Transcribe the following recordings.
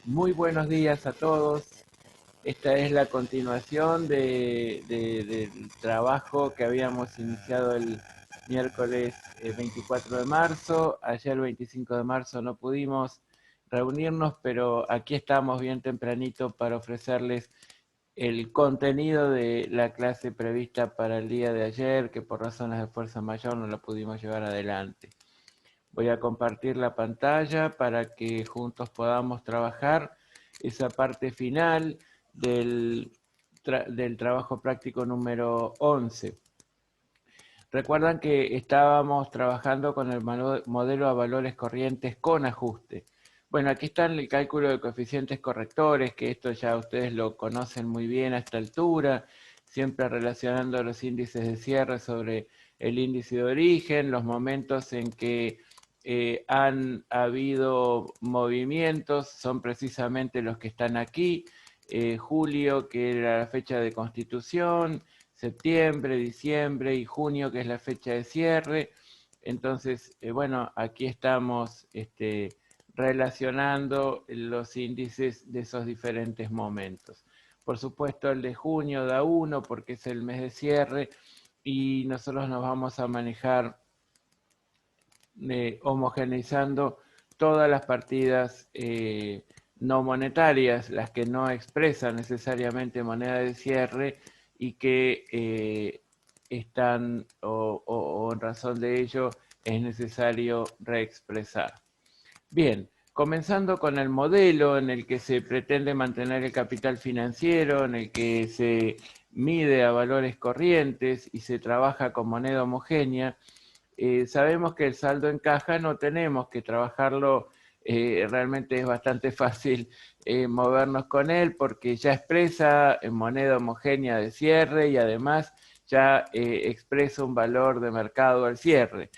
Muy buenos días a todos. Esta es la continuación del trabajo que habíamos iniciado el miércoles 24 de marzo. Ayer 25 de marzo no pudimos reunirnos, pero aquí estamos bien tempranito para ofrecerles el contenido de la clase prevista para el día de ayer, que por razones de fuerza mayor no la pudimos llevar adelante. Voy a compartir la pantalla para que juntos podamos trabajar esa parte final del trabajo práctico número 11. Recuerdan que estábamos trabajando con el modelo a valores corrientes con ajuste. Bueno, aquí está el cálculo de coeficientes correctores, que esto ya ustedes lo conocen muy bien a esta altura, siempre relacionando los índices de cierre sobre el índice de origen, los momentos en que han habido movimientos son precisamente los que están aquí. Julio, que era la fecha de constitución, septiembre, diciembre y junio, que es la fecha de cierre. Entonces, bueno, aquí estamos relacionando los índices de esos diferentes momentos. Por supuesto, el de junio da 1 porque es el mes de cierre y nosotros nos vamos a manejar homogeneizando todas las partidas no monetarias, las que no expresan necesariamente moneda de cierre y que están o en razón de ello es necesario reexpresar. Bien, comenzando con el modelo en el que se pretende mantener el capital financiero, en el que se mide a valores corrientes y se trabaja con moneda homogénea. Sabemos que el saldo en caja no tenemos que trabajarlo, realmente es bastante fácil movernos con él porque ya expresa en moneda homogénea de cierre y además ya expresa un valor de mercado al cierre.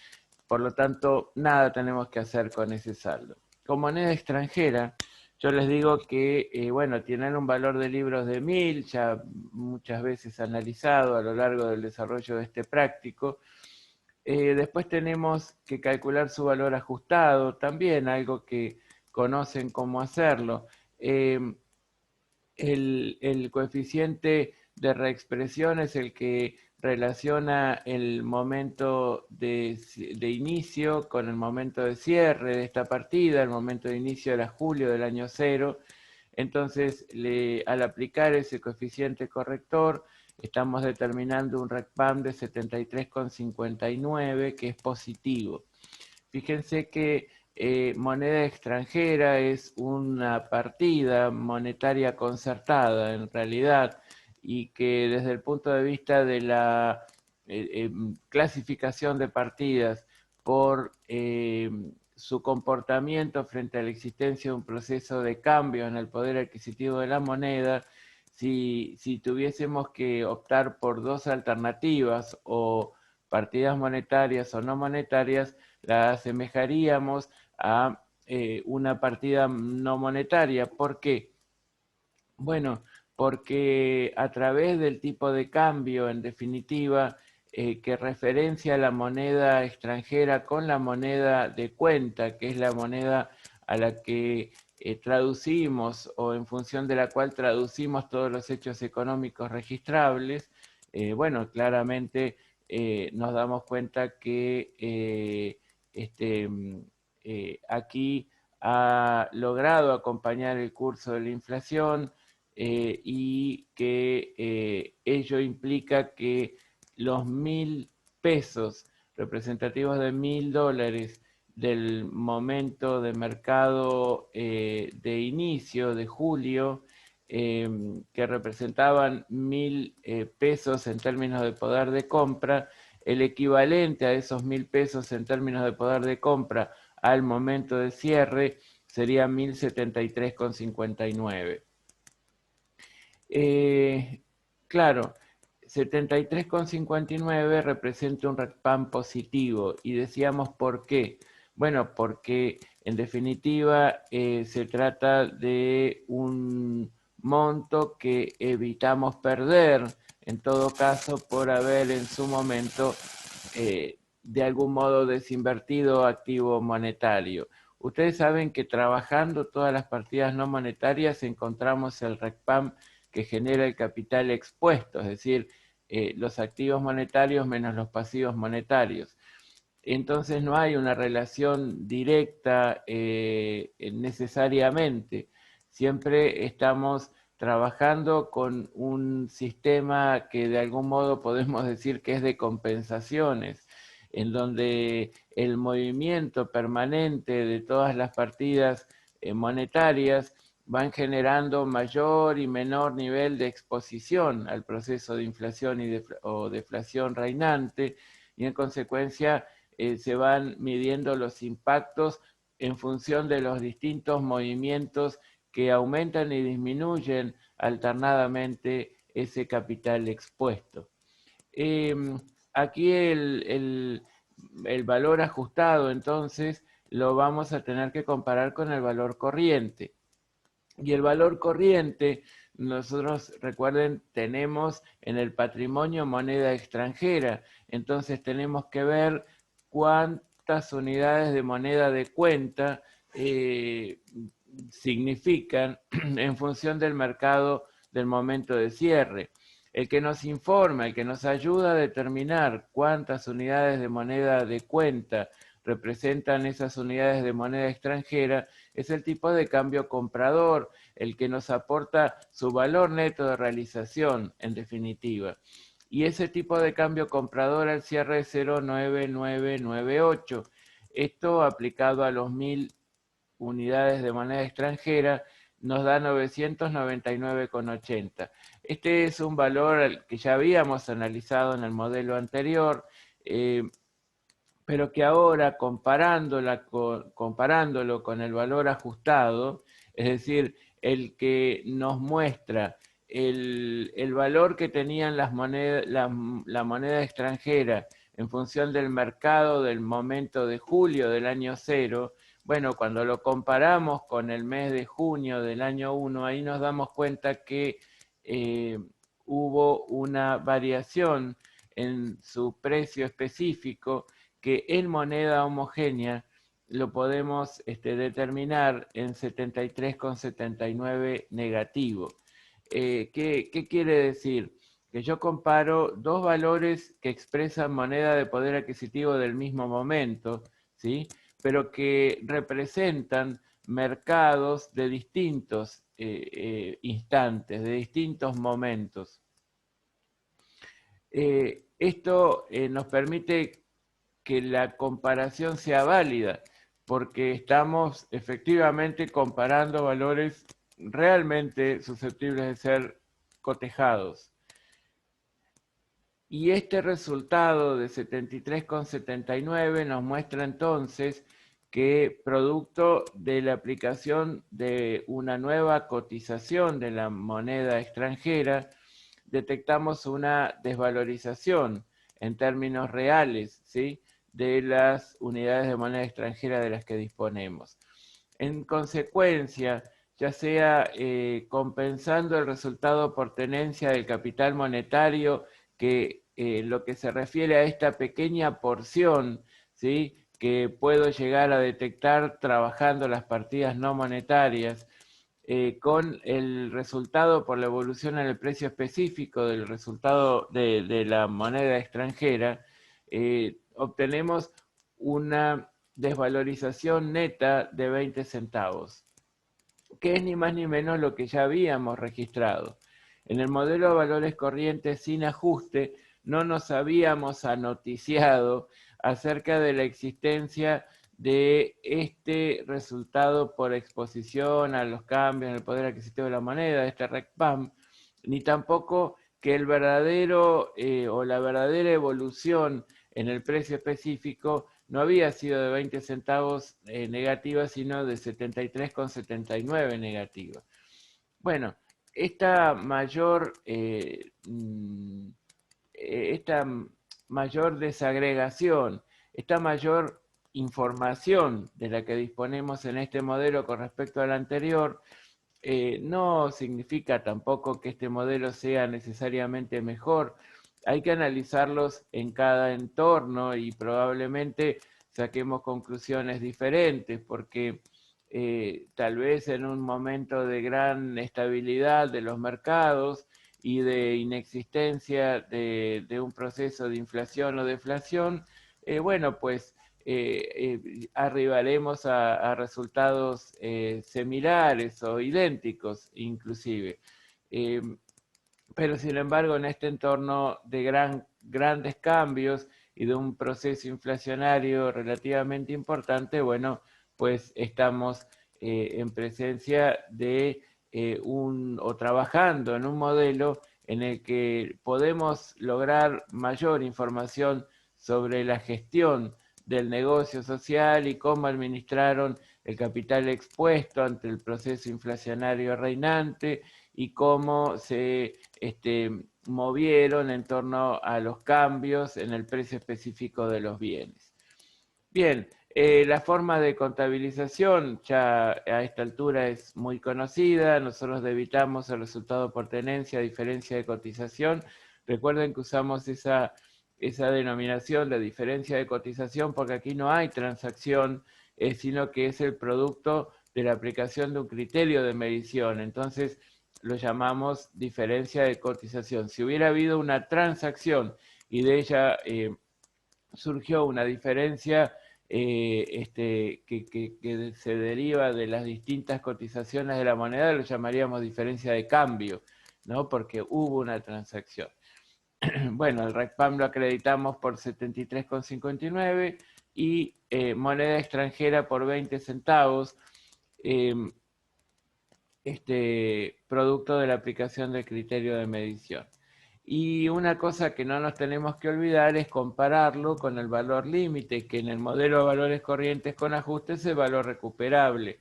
Por lo tanto, nada tenemos que hacer con ese saldo. Con moneda extranjera, yo les digo que, bueno, tienen un valor de libros de 1000, ya muchas veces analizado a lo largo del desarrollo de este práctico. Después tenemos que calcular su valor ajustado, también algo que conocen cómo hacerlo. Eh, el coeficiente de reexpresión es el que relaciona el momento de inicio con el momento de cierre de esta partida. El momento de inicio era julio del año 0. Entonces, al aplicar ese coeficiente corrector, estamos determinando un RECPAM de 73,59 que es positivo. Fíjense que moneda extranjera es una partida monetaria concertada en realidad y que desde el punto de vista de la clasificación de partidas por su comportamiento frente a la existencia de un proceso de cambio en el poder adquisitivo de la moneda, si tuviésemos que optar por dos alternativas o partidas monetarias o no monetarias, la asemejaríamos a una partida no monetaria. ¿Por qué? Bueno, porque a través del tipo de cambio, en definitiva, que referencia la moneda extranjera con la moneda de cuenta, que es la moneda a la que traducimos o en función de la cual traducimos todos los hechos económicos registrables, bueno, claramente nos damos cuenta que aquí ha logrado acompañar el curso de la inflación y que ello implica que los 1000 pesos representativos de $1000 del momento de mercado de inicio de julio, que representaban 1000 pesos en términos de poder de compra, el equivalente a esos 1000 pesos en términos de poder de compra al momento de cierre sería 1073,59. Claro, 73,59 representa un RECPAM positivo y decíamos ¿por qué? Bueno, porque en definitiva se trata de un monto que evitamos perder, en todo caso por haber en su momento de algún modo desinvertido activo monetario. Ustedes saben que trabajando todas las partidas no monetarias encontramos el RECPAM que genera el capital expuesto, es decir, los activos monetarios menos los pasivos monetarios. Entonces no hay una relación directa necesariamente. Siempre estamos trabajando con un sistema que de algún modo podemos decir que es de compensaciones, en donde el movimiento permanente de todas las partidas monetarias van generando mayor y menor nivel de exposición al proceso de inflación o deflación reinante, y en consecuencia se van midiendo los impactos en función de los distintos movimientos que aumentan y disminuyen alternadamente ese capital expuesto. Aquí el valor ajustado, entonces, lo vamos a tener que comparar con el valor corriente. Y el valor corriente, nosotros, recuerden, tenemos en el patrimonio moneda extranjera, entonces tenemos que ver cuántas unidades de moneda de cuenta significan en función del mercado del momento de cierre. El que nos informa, el que nos ayuda a determinar cuántas unidades de moneda de cuenta representan esas unidades de moneda extranjera, es el tipo de cambio comprador, el que nos aporta su valor neto de realización, en definitiva. Y ese tipo de cambio comprador al cierre es 0,9998. Esto aplicado a los 1000 unidades de moneda extranjera nos da 999,80. Este es un valor que ya habíamos analizado en el modelo anterior, pero que ahora comparándolo con el valor ajustado, es decir, el que nos muestra el valor que tenían la moneda extranjera en función del mercado del momento de julio del año 0, bueno, cuando lo comparamos con el mes de junio del año 1, ahí nos damos cuenta que hubo una variación en su precio específico que en moneda homogénea lo podemos determinar en 73,79 negativo. ¿Qué quiere decir? Que yo comparo dos valores que expresan moneda de poder adquisitivo del mismo momento, ¿sí? Pero que representan mercados de distintos instantes, de distintos momentos. Esto nos permite que la comparación sea válida, porque estamos efectivamente comparando valores realmente susceptibles de ser cotejados. Y este resultado de 73,79 nos muestra entonces que producto de la aplicación de una nueva cotización de la moneda extranjera, detectamos una desvalorización en términos reales, ¿sí?, de las unidades de moneda extranjera de las que disponemos. En consecuencia, ya sea compensando el resultado por tenencia del capital monetario, que lo que se refiere a esta pequeña porción, ¿sí?, que puedo llegar a detectar trabajando las partidas no monetarias, con el resultado por la evolución en el precio específico del resultado de la moneda extranjera, obtenemos una desvalorización neta de 20 centavos, que es ni más ni menos lo que ya habíamos registrado. En el modelo de valores corrientes sin ajuste no nos habíamos anoticiado acerca de la existencia de este resultado por exposición a los cambios en el poder adquisitivo de la moneda, este RECPAM, ni tampoco que el verdadero o la verdadera evolución en el precio específico no había sido de 20 centavos negativa, sino de 73,79 negativa. Bueno, esta mayor desagregación, esta mayor información de la que disponemos en este modelo con respecto al anterior, no significa tampoco que este modelo sea necesariamente mejor. Hay que analizarlos en cada entorno y probablemente saquemos conclusiones diferentes, porque tal vez en un momento de gran estabilidad de los mercados y de inexistencia de un proceso de inflación o deflación, bueno, pues arribaremos a resultados similares o idénticos inclusive. Pero sin embargo, en este entorno de grandes cambios y de un proceso inflacionario relativamente importante, bueno, pues estamos en presencia de o trabajando en un modelo en el que podemos lograr mayor información sobre la gestión del negocio social y cómo administraron el capital expuesto ante el proceso inflacionario reinante y cómo se movieron en torno a los cambios en el precio específico de los bienes. Bien, la forma de contabilización ya a esta altura es muy conocida. Nosotros debitamos el resultado por tenencia, diferencia de cotización. Recuerden que usamos esa denominación de diferencia de cotización porque aquí no hay transacción, sino que es el producto de la aplicación de un criterio de medición. Entonces, lo llamamos diferencia de cotización. Si hubiera habido una transacción y de ella surgió una diferencia que se deriva de las distintas cotizaciones de la moneda, lo llamaríamos diferencia de cambio, ¿no? Porque hubo una transacción. Bueno, el RECPAM lo acreditamos por 73,59 y moneda extranjera por 20 centavos, producto de la aplicación del criterio de medición. Y una cosa que no nos tenemos que olvidar es compararlo con el valor límite, que en el modelo de valores corrientes con ajustes es el valor recuperable.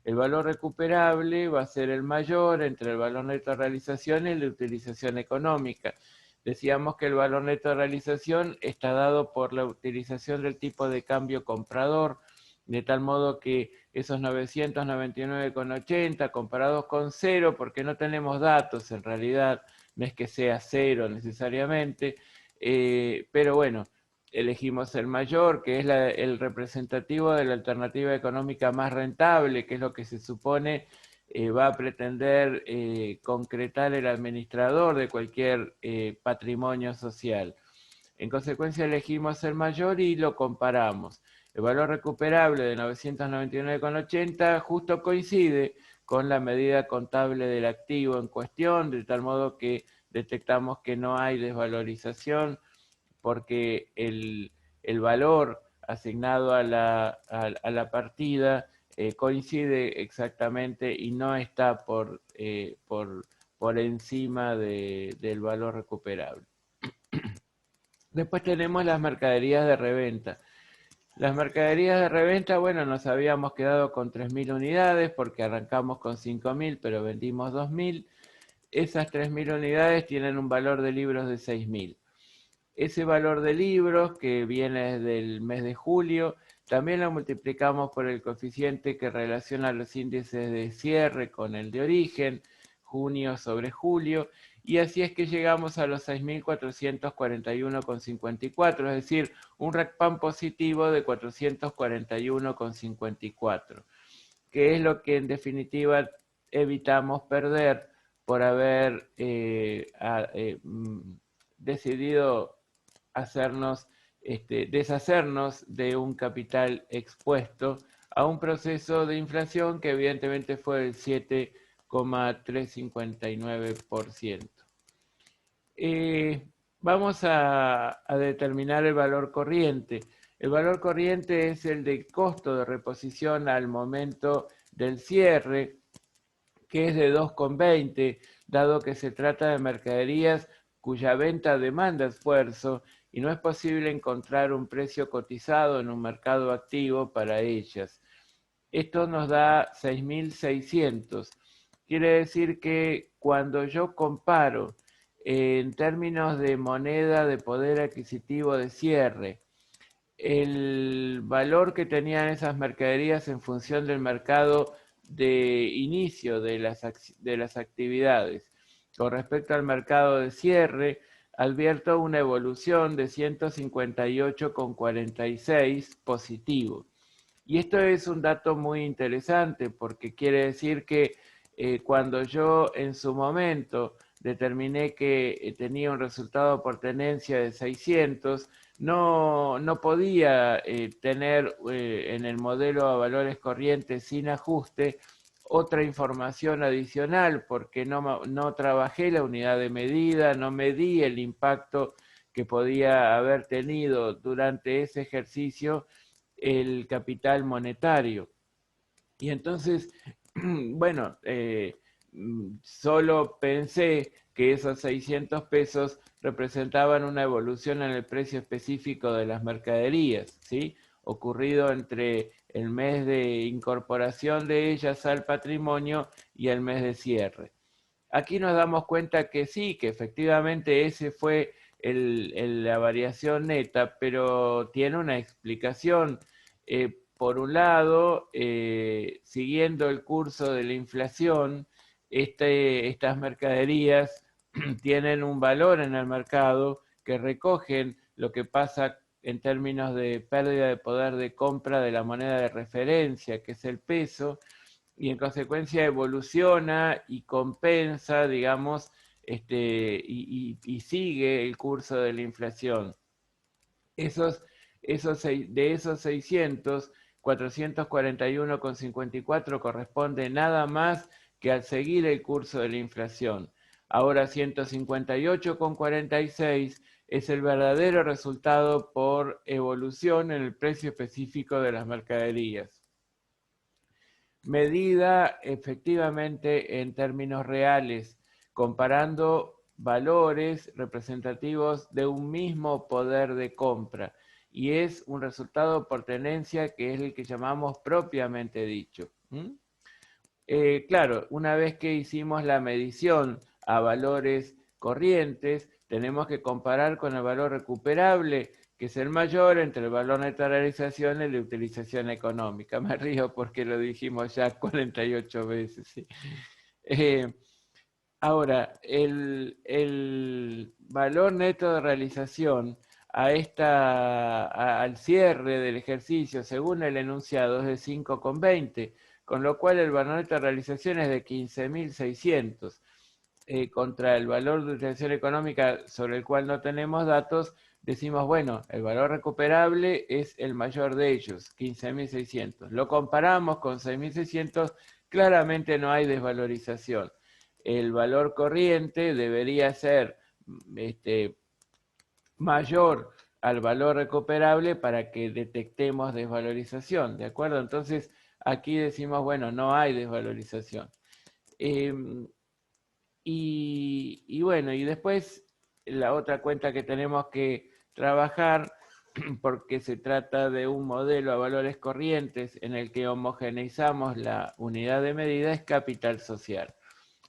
El valor recuperable va a ser el mayor entre el valor neto de realización y la utilización económica. Decíamos que el valor neto de realización está dado por la utilización del tipo de cambio comprador, de tal modo que esos 999,80 comparados con 0, porque no tenemos datos en realidad, no es que sea 0 necesariamente, pero bueno, elegimos el mayor, que es el representativo de la alternativa económica más rentable, que es lo que se supone va a pretender concretar el administrador de cualquier patrimonio social. En consecuencia elegimos el mayor y lo comparamos. El valor recuperable de 999,80 justo coincide con la medida contable del activo en cuestión, de tal modo que detectamos que no hay desvalorización porque el valor asignado a la partida coincide exactamente y no está por encima del valor recuperable. Después tenemos las mercaderías de reventa. Las mercaderías de reventa, bueno, nos habíamos quedado con 3.000 unidades porque arrancamos con 5.000, pero vendimos 2.000. Esas 3.000 unidades tienen un valor de libros de 6.000. Ese valor de libros, que viene del mes de julio, también lo multiplicamos por el coeficiente que relaciona los índices de cierre con el de origen, junio sobre julio, y así es que llegamos a los 6.441,54, es decir, un RECPAM positivo de 441,54, que es lo que en definitiva evitamos perder por haber decidido deshacernos de un capital expuesto a un proceso de inflación que evidentemente fue del 7,359%. Vamos a determinar el valor corriente. El valor corriente es el de costo de reposición al momento del cierre, que es de 2,20, dado que se trata de mercaderías cuya venta demanda esfuerzo y no es posible encontrar un precio cotizado en un mercado activo para ellas. Esto nos da 6.600. Quiere decir que cuando yo comparo en términos de moneda de poder adquisitivo de cierre, el valor que tenían esas mercaderías en función del mercado de inicio de las actividades con respecto al mercado de cierre, advierto una evolución de 158,46 positivo. Y esto es un dato muy interesante porque quiere decir que cuando yo en su momento determiné que tenía un resultado por tenencia de 600, no podía tener en el modelo a valores corrientes sin ajuste otra información adicional porque no trabajé la unidad de medida, no medí el impacto que podía haber tenido durante ese ejercicio el capital monetario. Y entonces, bueno, solo pensé que esos 600 pesos representaban una evolución en el precio específico de las mercaderías, ¿sí? Ocurrido entre el mes de incorporación de ellas al patrimonio y el mes de cierre. Aquí nos damos cuenta que sí, que efectivamente ese fue la variación neta, pero tiene una explicación. Por un lado, siguiendo el curso de la inflación, estas mercaderías tienen un valor en el mercado que recogen lo que pasa en términos de pérdida de poder de compra de la moneda de referencia, que es el peso, y en consecuencia evoluciona y compensa, digamos, y sigue el curso de la inflación. De esos 600, 441,54 corresponde nada más que al seguir el curso de la inflación. Ahora 158,46 es el verdadero resultado por evolución en el precio específico de las mercaderías. Medida efectivamente en términos reales, comparando valores representativos de un mismo poder de compra, y es un resultado por tenencia que es el que llamamos propiamente dicho. Claro, una vez que hicimos la medición a valores corrientes, tenemos que comparar con el valor recuperable, que es el mayor entre el valor neto de realización y la utilización económica. Me río porque lo dijimos ya 48 veces. ¿Sí? Ahora, el valor neto de realización al cierre del ejercicio, según el enunciado, es de 5,20, con lo cual el valor neto de realización es de 15.600. Contra el valor de utilización económica sobre el cual no tenemos datos, decimos, bueno, el valor recuperable es el mayor de ellos, 15.600. Lo comparamos con 6.600, claramente no hay desvalorización. El valor corriente debería ser mayor al valor recuperable para que detectemos desvalorización, ¿de acuerdo? Entonces, aquí decimos, bueno, no hay desvalorización. Y bueno, y después la otra cuenta que tenemos que trabajar, porque se trata de un modelo a valores corrientes en el que homogeneizamos la unidad de medida, es capital social.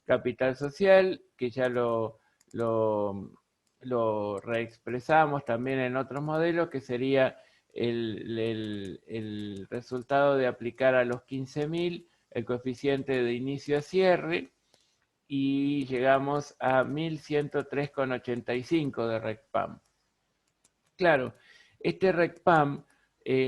Capital social, que ya lo reexpresamos también en otros modelos, que sería el resultado de aplicar a los 15.000 el coeficiente de inicio a cierre, y llegamos a 1103,85 de RECPAM. Claro, este RECPAM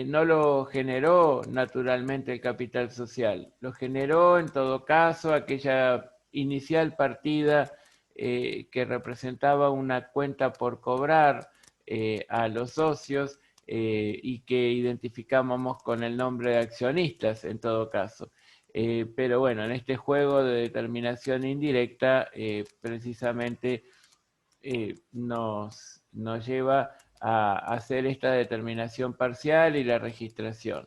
no lo generó naturalmente el capital social, lo generó en todo caso aquella inicial partida que representaba una cuenta por cobrar a los socios y que identificábamos con el nombre de accionistas en todo caso. Pero bueno, en este juego de determinación indirecta, precisamente nos lleva a hacer esta determinación parcial y la registración.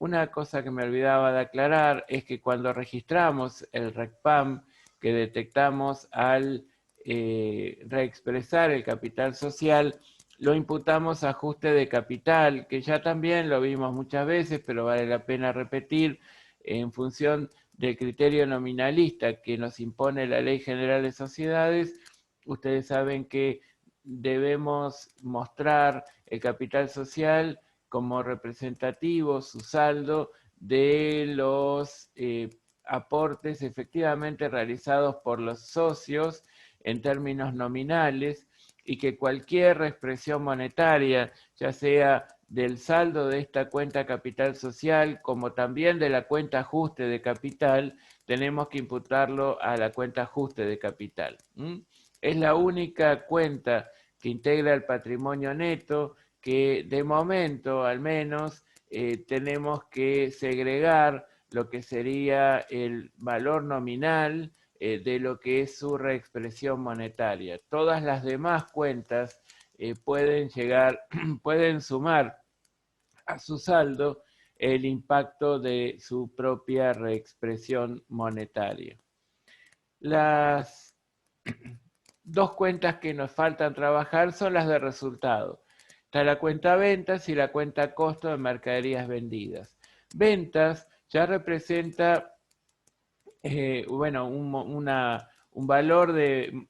Una cosa que me olvidaba de aclarar es que cuando registramos el RECPAM que detectamos al reexpresar el capital social, lo imputamos a ajuste de capital, que ya también lo vimos muchas veces, pero vale la pena repetir, en función del criterio nominalista que nos impone la Ley General de Sociedades. Ustedes saben que debemos mostrar el capital social como representativo, su saldo, de los aportes efectivamente realizados por los socios en términos nominales, y que cualquier expresión monetaria, ya sea del saldo de esta cuenta capital social, como también de la cuenta ajuste de capital, tenemos que imputarlo a la cuenta ajuste de capital. Es la única cuenta que integra el patrimonio neto que de momento al menos tenemos que segregar lo que sería el valor nominal de lo que es su reexpresión monetaria. Todas las demás cuentas pueden sumar a su saldo el impacto de su propia reexpresión monetaria. Las dos cuentas que nos faltan trabajar son las de resultado. Está la cuenta ventas y la cuenta costo de mercaderías vendidas. Ventas ya representa un valor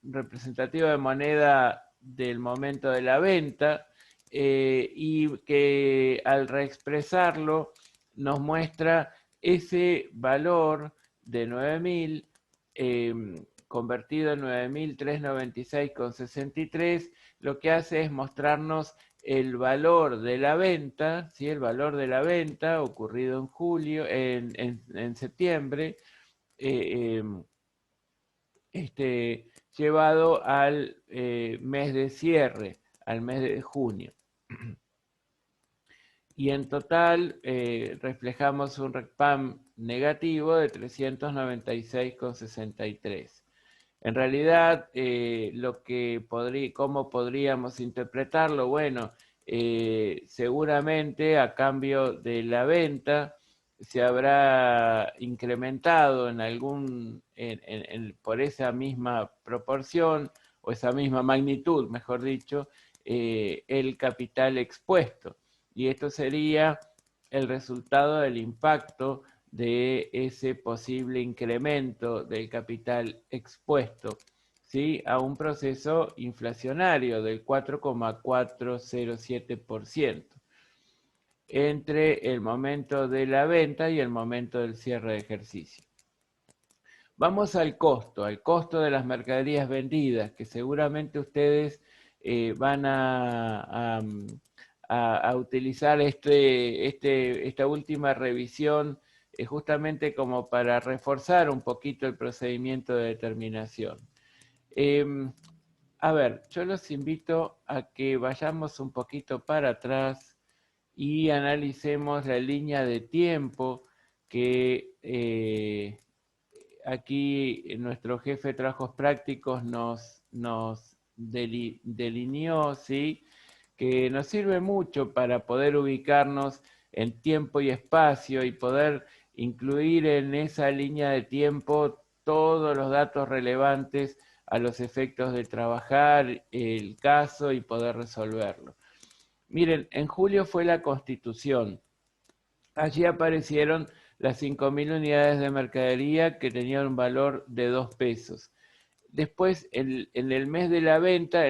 representativo de moneda del momento de la venta y que al reexpresarlo nos muestra ese valor de 9.000 convertido en 9.396,63, lo que hace es mostrarnos el valor de la venta, ¿sí? El valor de la venta ocurrido en julio, en septiembre, llevado al mes de cierre, al mes de junio. Y en total reflejamos un RECPAM negativo de 396,63. En realidad, ¿cómo podríamos interpretarlo? Bueno, seguramente a cambio de la venta se habrá incrementado por esa misma proporción o esa misma magnitud, mejor dicho, el capital expuesto. Y esto sería el resultado del impacto de ese posible incremento del capital expuesto, ¿sí? A un proceso inflacionario del 4,407% entre el momento de la venta y el momento del cierre de ejercicio. Vamos al costo de las mercaderías vendidas, que seguramente ustedes van a utilizar esta última revisión justamente como para reforzar un poquito el procedimiento de determinación. A ver, yo los invito a que vayamos un poquito para atrás y analicemos la línea de tiempo que aquí nuestro jefe de trabajos prácticos nos delineó, ¿sí? Que nos sirve mucho para poder ubicarnos en tiempo y espacio y poder incluir en esa línea de tiempo todos los datos relevantes a los efectos de trabajar el caso y poder resolverlo. Miren, en julio fue la Constitución. Allí aparecieron las 5.000 unidades de mercadería que tenían un valor de 2 pesos. Después, en el mes de la venta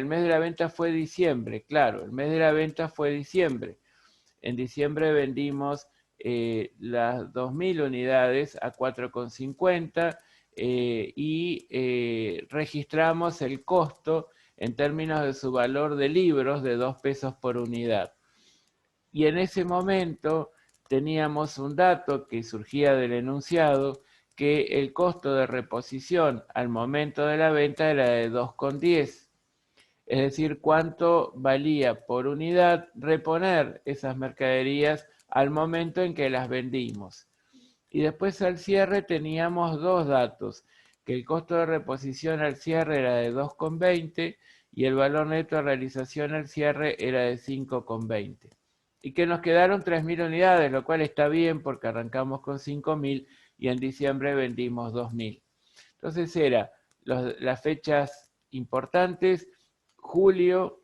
fue diciembre, claro, el mes de la venta fue diciembre. En diciembre vendimos las 2.000 unidades a 4,50 y registramos el costo en términos de su valor de libros de 2 pesos por unidad. Y en ese momento teníamos un dato que surgía del enunciado, que el costo de reposición al momento de la venta era de 2,10. Es decir, cuánto valía por unidad reponer esas mercaderías al momento en que las vendimos. Y después al cierre teníamos dos datos, que el costo de reposición al cierre era de 2,20 y el valor neto de realización al cierre era de 5,20. Y que nos quedaron 3.000 unidades, lo cual está bien porque arrancamos con 5.000 y en diciembre vendimos 2.000. Entonces las fechas importantes, julio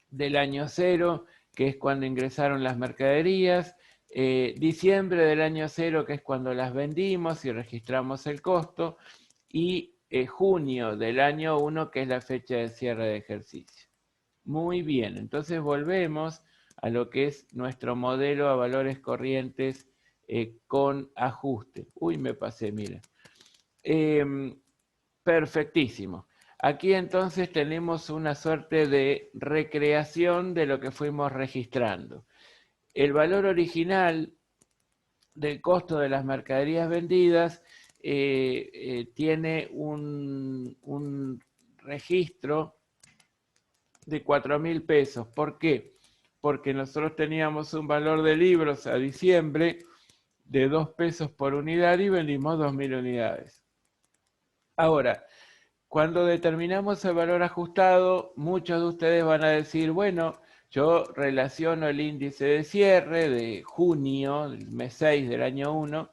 del año cero, que es cuando ingresaron las mercaderías, diciembre del año cero, que es cuando las vendimos y registramos el costo, y junio del año 1, que es la fecha de cierre de ejercicio. Muy bien, entonces volvemos a lo que es nuestro modelo a valores corrientes con ajuste. Uy, me pasé, mira. Perfectísimo. Aquí entonces tenemos una suerte de recreación de lo que fuimos registrando. El valor original del costo de las mercaderías vendidas tiene un registro de 4.000 pesos. ¿Por qué? Porque nosotros teníamos un valor de libros a diciembre de 2 pesos por unidad y vendimos 2.000 unidades. Ahora, cuando determinamos el valor ajustado, muchos de ustedes van a decir, bueno, yo relaciono el índice de cierre de junio, el mes 6 del año 1,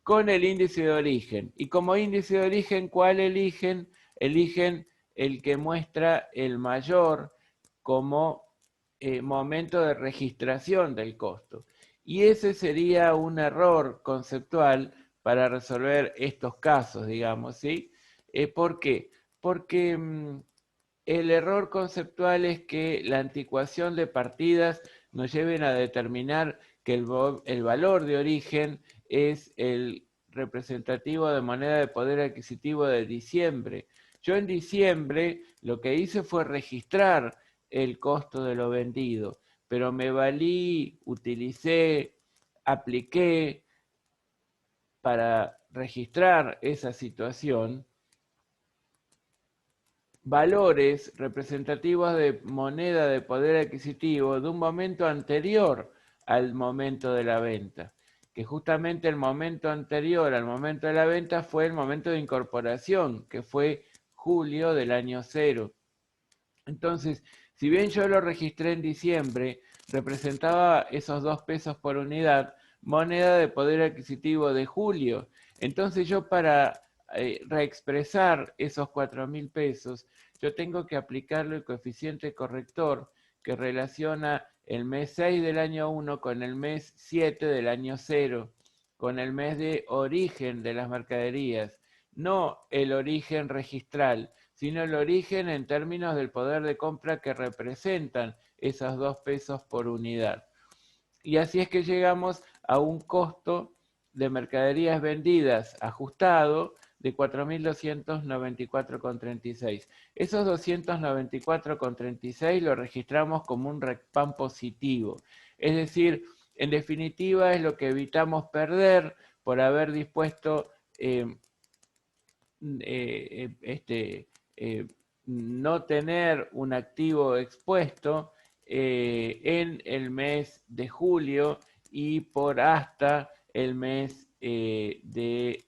con el índice de origen. Y como índice de origen, ¿cuál eligen? Eligen el que muestra el mayor como momento de registración del costo. Y ese sería un error conceptual para resolver estos casos, digamos, ¿sí? ¿Por qué? Porque el error conceptual es que la anticuación de partidas nos lleven a determinar que el valor de origen es el representativo de moneda de poder adquisitivo de diciembre. Yo en diciembre lo que hice fue registrar el costo de lo vendido, pero me valí, utilicé, apliqué para registrar esa situación valores representativos de moneda de poder adquisitivo de un momento anterior al momento de la venta, que justamente el momento anterior al momento de la venta fue el momento de incorporación, que fue julio del año 0. Entonces, si bien yo lo registré en diciembre, representaba esos 2 pesos por unidad, moneda de poder adquisitivo de julio. Entonces yo para reexpresar esos 4.000 pesos, yo tengo que aplicarle el coeficiente corrector que relaciona el mes 6 del año 1 con el mes 7 del año 0, con el mes de origen de las mercaderías, no el origen registral, sino el origen en términos del poder de compra que representan esos 2 pesos por unidad. Y así es que llegamos a un costo de mercaderías vendidas ajustado de 4.294,36. Esos 294,36 lo registramos como un RECPAM positivo. Es decir, en definitiva es lo que evitamos perder por haber dispuesto no tener un activo expuesto en el mes de julio y por hasta el mes de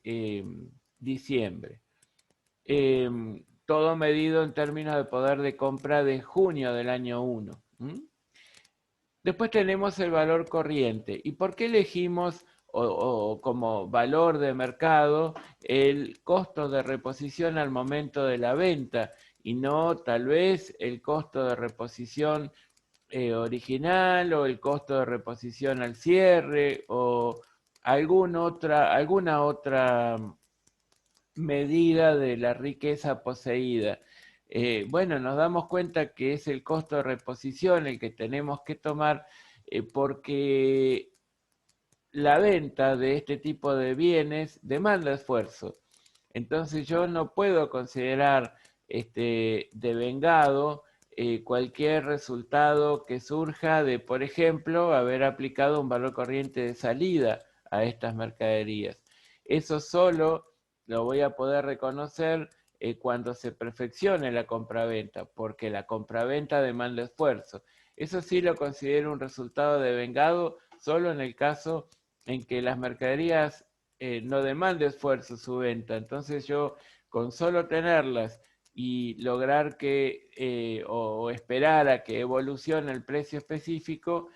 diciembre. Todo medido en términos de poder de compra de junio del año 1. Después tenemos el valor corriente. ¿Y por qué elegimos como valor de mercado el costo de reposición al momento de la venta y no tal vez el costo de reposición original o el costo de reposición al cierre o alguna otra medida de la riqueza poseída? Bueno, nos damos cuenta que es el costo de reposición el que tenemos que tomar porque la venta de este tipo de bienes demanda esfuerzo. Entonces yo no puedo considerar devengado cualquier resultado que surja de, por ejemplo, haber aplicado un valor corriente de salida a estas mercaderías. Eso solo lo voy a poder reconocer cuando se perfeccione la compraventa, porque la compraventa demanda esfuerzo. Eso sí lo considero un resultado devengado solo en el caso en que las mercaderías no demande esfuerzo su venta. Entonces yo con solo tenerlas y lograr que o esperar a que evolucione el precio específico,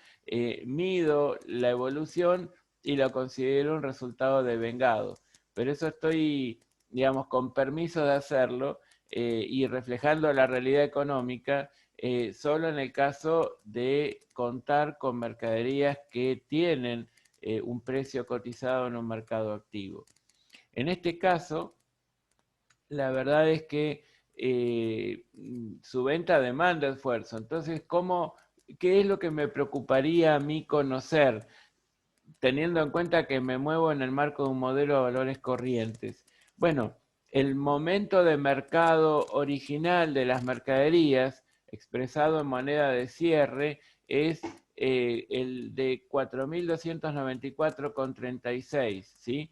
mido la evolución y lo considero un resultado devengado. Pero eso estoy, digamos, con permiso de hacerlo y reflejando la realidad económica solo en el caso de contar con mercaderías que tienen un precio cotizado en un mercado activo. En este caso, la verdad es que su venta demanda esfuerzo. Entonces, ¿qué es lo que me preocuparía a mí conocer, teniendo en cuenta que me muevo en el marco de un modelo de valores corrientes? Bueno, el momento de mercado original de las mercaderías, expresado en moneda de cierre, es el de 4.294,36, ¿sí?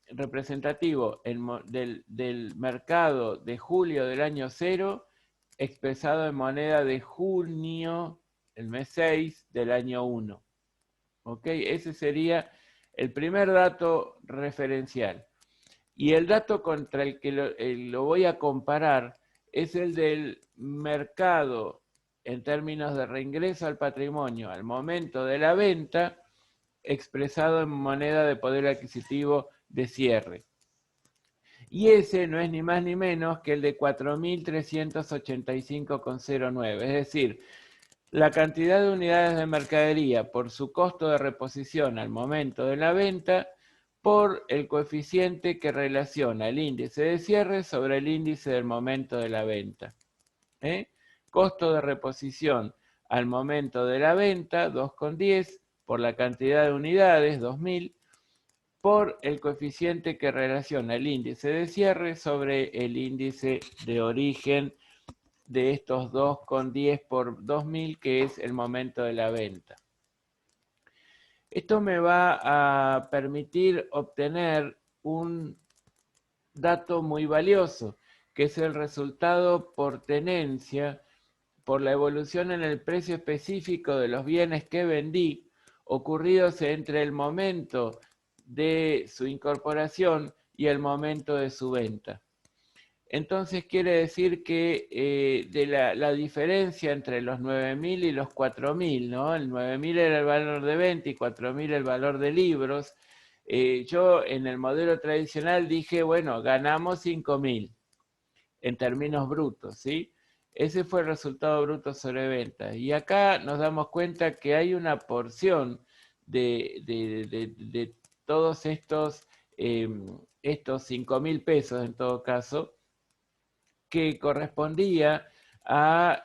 Representativo del mercado de julio del año 0, expresado en moneda de junio, el mes 6 del año 1. ¿Ok? Ese sería el primer dato referencial. Y el dato contra el que lo voy a comparar es el del mercado en términos de reingreso al patrimonio al momento de la venta, expresado en moneda de poder adquisitivo de cierre. Y ese no es ni más ni menos que el de 4.385,09. Es decir, la cantidad de unidades de mercadería por su costo de reposición al momento de la venta por el coeficiente que relaciona el índice de cierre sobre el índice del momento de la venta. Costo de reposición al momento de la venta, 2,10, por la cantidad de unidades, 2.000, por el coeficiente que relaciona el índice de cierre sobre el índice de origen de estos 2,10 por 2.000, que es el momento de la venta. Esto me va a permitir obtener un dato muy valioso, que es el resultado por tenencia, por la evolución en el precio específico de los bienes que vendí, ocurridos entre el momento de su incorporación y el momento de su venta. Entonces quiere decir que de la diferencia entre los 9.000 y los 4.000, ¿no? El 9.000 era el valor de venta y 4.000 el valor de libros. Yo en el modelo tradicional dije, bueno, ganamos 5.000 en términos brutos, ¿sí? Ese fue el resultado bruto sobre ventas. Y acá nos damos cuenta que hay una porción de todos estos 5.000 pesos en todo caso, que correspondía a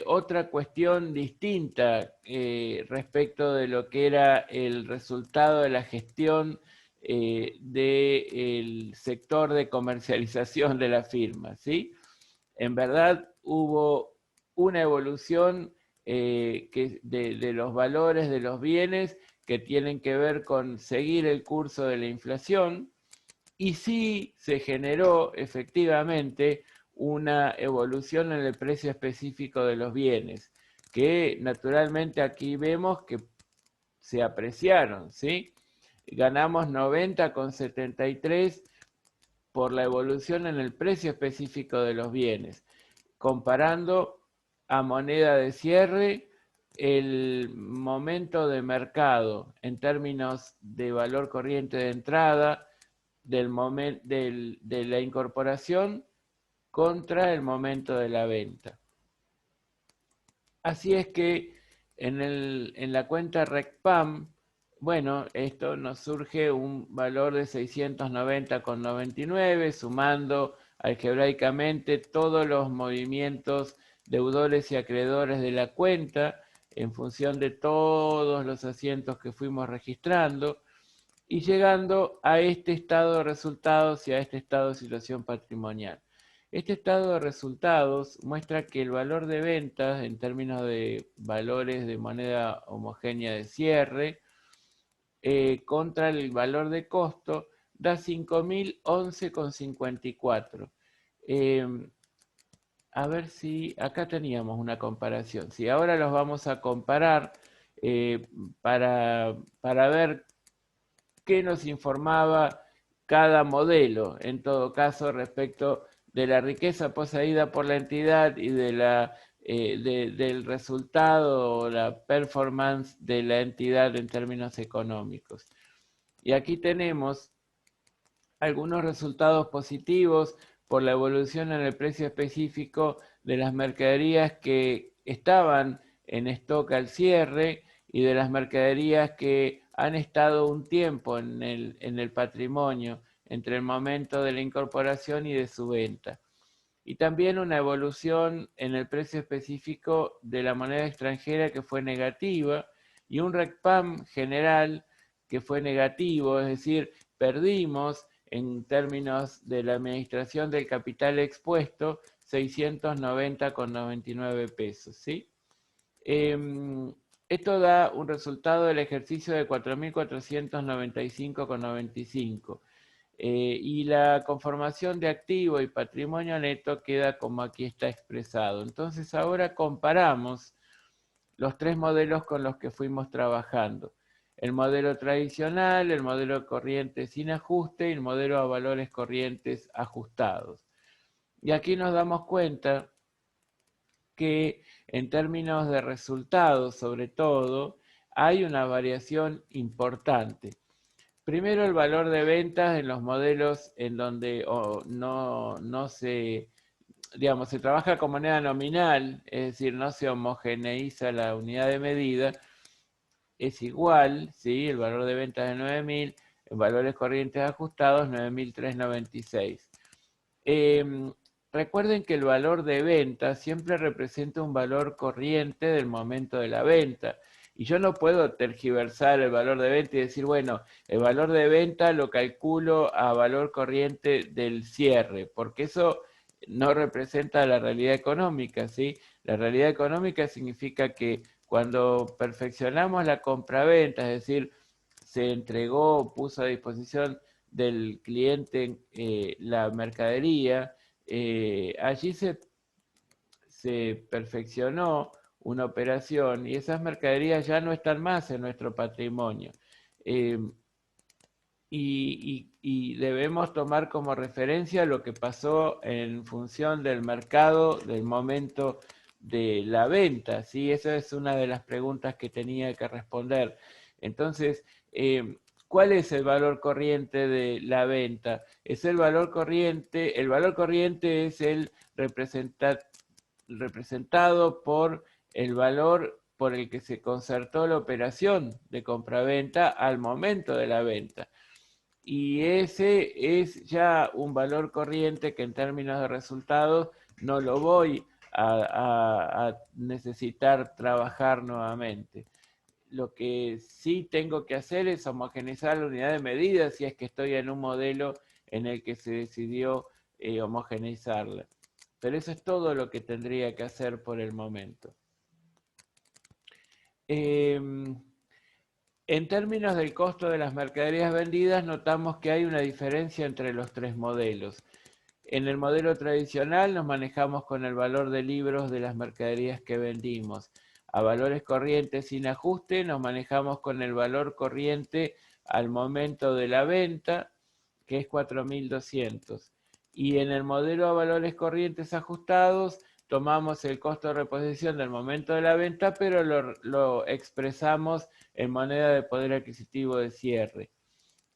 otra cuestión distinta respecto de lo que era el resultado de la gestión del sector de comercialización de la firma, ¿sí? En verdad hubo una evolución de los valores de los bienes que tienen que ver con seguir el curso de la inflación, y sí se generó efectivamente una evolución en el precio específico de los bienes, que naturalmente aquí vemos que se apreciaron, ¿sí? Ganamos 90,73 por la evolución en el precio específico de los bienes, comparando a moneda de cierre el momento de mercado en términos de valor corriente de entrada de la incorporación contra el momento de la venta. Así es que en la cuenta RECPAM, bueno, esto nos surge un valor de 690,99, sumando algebraicamente todos los movimientos deudores y acreedores de la cuenta en función de todos los asientos que fuimos registrando, y llegando a este estado de resultados y a este estado de situación patrimonial. Este estado de resultados muestra que el valor de ventas en términos de valores de moneda homogénea de cierre contra el valor de costo da 5.011,54. A ver si acá teníamos una comparación. Si ahora los vamos a comparar para ver qué nos informaba cada modelo, en todo caso, respecto de la riqueza poseída por la entidad y del resultado o la performance de la entidad en términos económicos. Y aquí tenemos algunos resultados positivos por la evolución en el precio específico de las mercaderías que estaban en stock al cierre y de las mercaderías que han estado un tiempo en el patrimonio entre el momento de la incorporación y de su venta. Y también una evolución en el precio específico de la moneda extranjera que fue negativa y un RECPAM general que fue negativo, es decir, perdimos en términos de la administración del capital expuesto, 690,99 pesos, ¿sí? Esto da un resultado del ejercicio de 4.495,95. Y la conformación de activo y patrimonio neto queda como aquí está expresado. Entonces ahora comparamos los tres modelos con los que fuimos trabajando. El modelo tradicional, el modelo corriente sin ajuste y el modelo a valores corrientes ajustados. Y aquí nos damos cuenta que en términos de resultados, sobre todo, hay una variación importante. Primero, el valor de ventas en los modelos en donde no se, digamos, se trabaja con moneda nominal, es decir, no se homogeneiza la unidad de medida, es igual, ¿sí? El valor de ventas de 9.000, en valores corrientes ajustados, 9.396. Recuerden que el valor de venta siempre representa un valor corriente del momento de la venta. Y yo no puedo tergiversar el valor de venta y decir, bueno, el valor de venta lo calculo a valor corriente del cierre, porque eso no representa la realidad económica, ¿sí? La realidad económica significa que cuando perfeccionamos la compraventa, es decir, se entregó, puso a disposición del cliente la mercadería, allí se perfeccionó una operación y esas mercaderías ya no están más en nuestro patrimonio. Y debemos tomar como referencia lo que pasó en función del mercado, del momento de la venta, ¿sí? Esa es una de las preguntas que tenía que responder. Entonces, ¿cuál es el valor corriente de la venta? Es el valor corriente es el representado por el valor por el que se concertó la operación de compraventa al momento de la venta. Y ese es ya un valor corriente que en términos de resultados no lo voy a necesitar trabajar nuevamente. Lo que sí tengo que hacer es homogeneizar la unidad de medida si es que estoy en un modelo en el que se decidió homogeneizarla. Pero eso es todo lo que tendría que hacer por el momento. En términos del costo de las mercaderías vendidas, notamos que hay una diferencia entre los tres modelos. En el modelo tradicional nos manejamos con el valor de libros de las mercaderías que vendimos. A valores corrientes sin ajuste nos manejamos con el valor corriente al momento de la venta, que es 4.200. Y en el modelo a valores corrientes ajustados tomamos el costo de reposición del momento de la venta, pero lo expresamos en moneda de poder adquisitivo de cierre.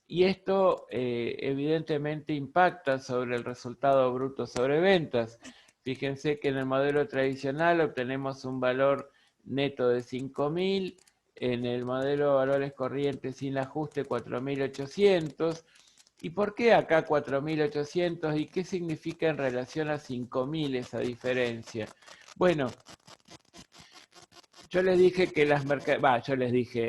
Y esto evidentemente impacta sobre el resultado bruto sobre ventas. Fíjense que en el modelo tradicional obtenemos un valor neto de 5.000, en el modelo de valores corrientes sin ajuste 4.800. ¿Y por qué acá 4.800? ¿Y qué significa en relación a 5.000 esa diferencia? Bueno, yo les dije que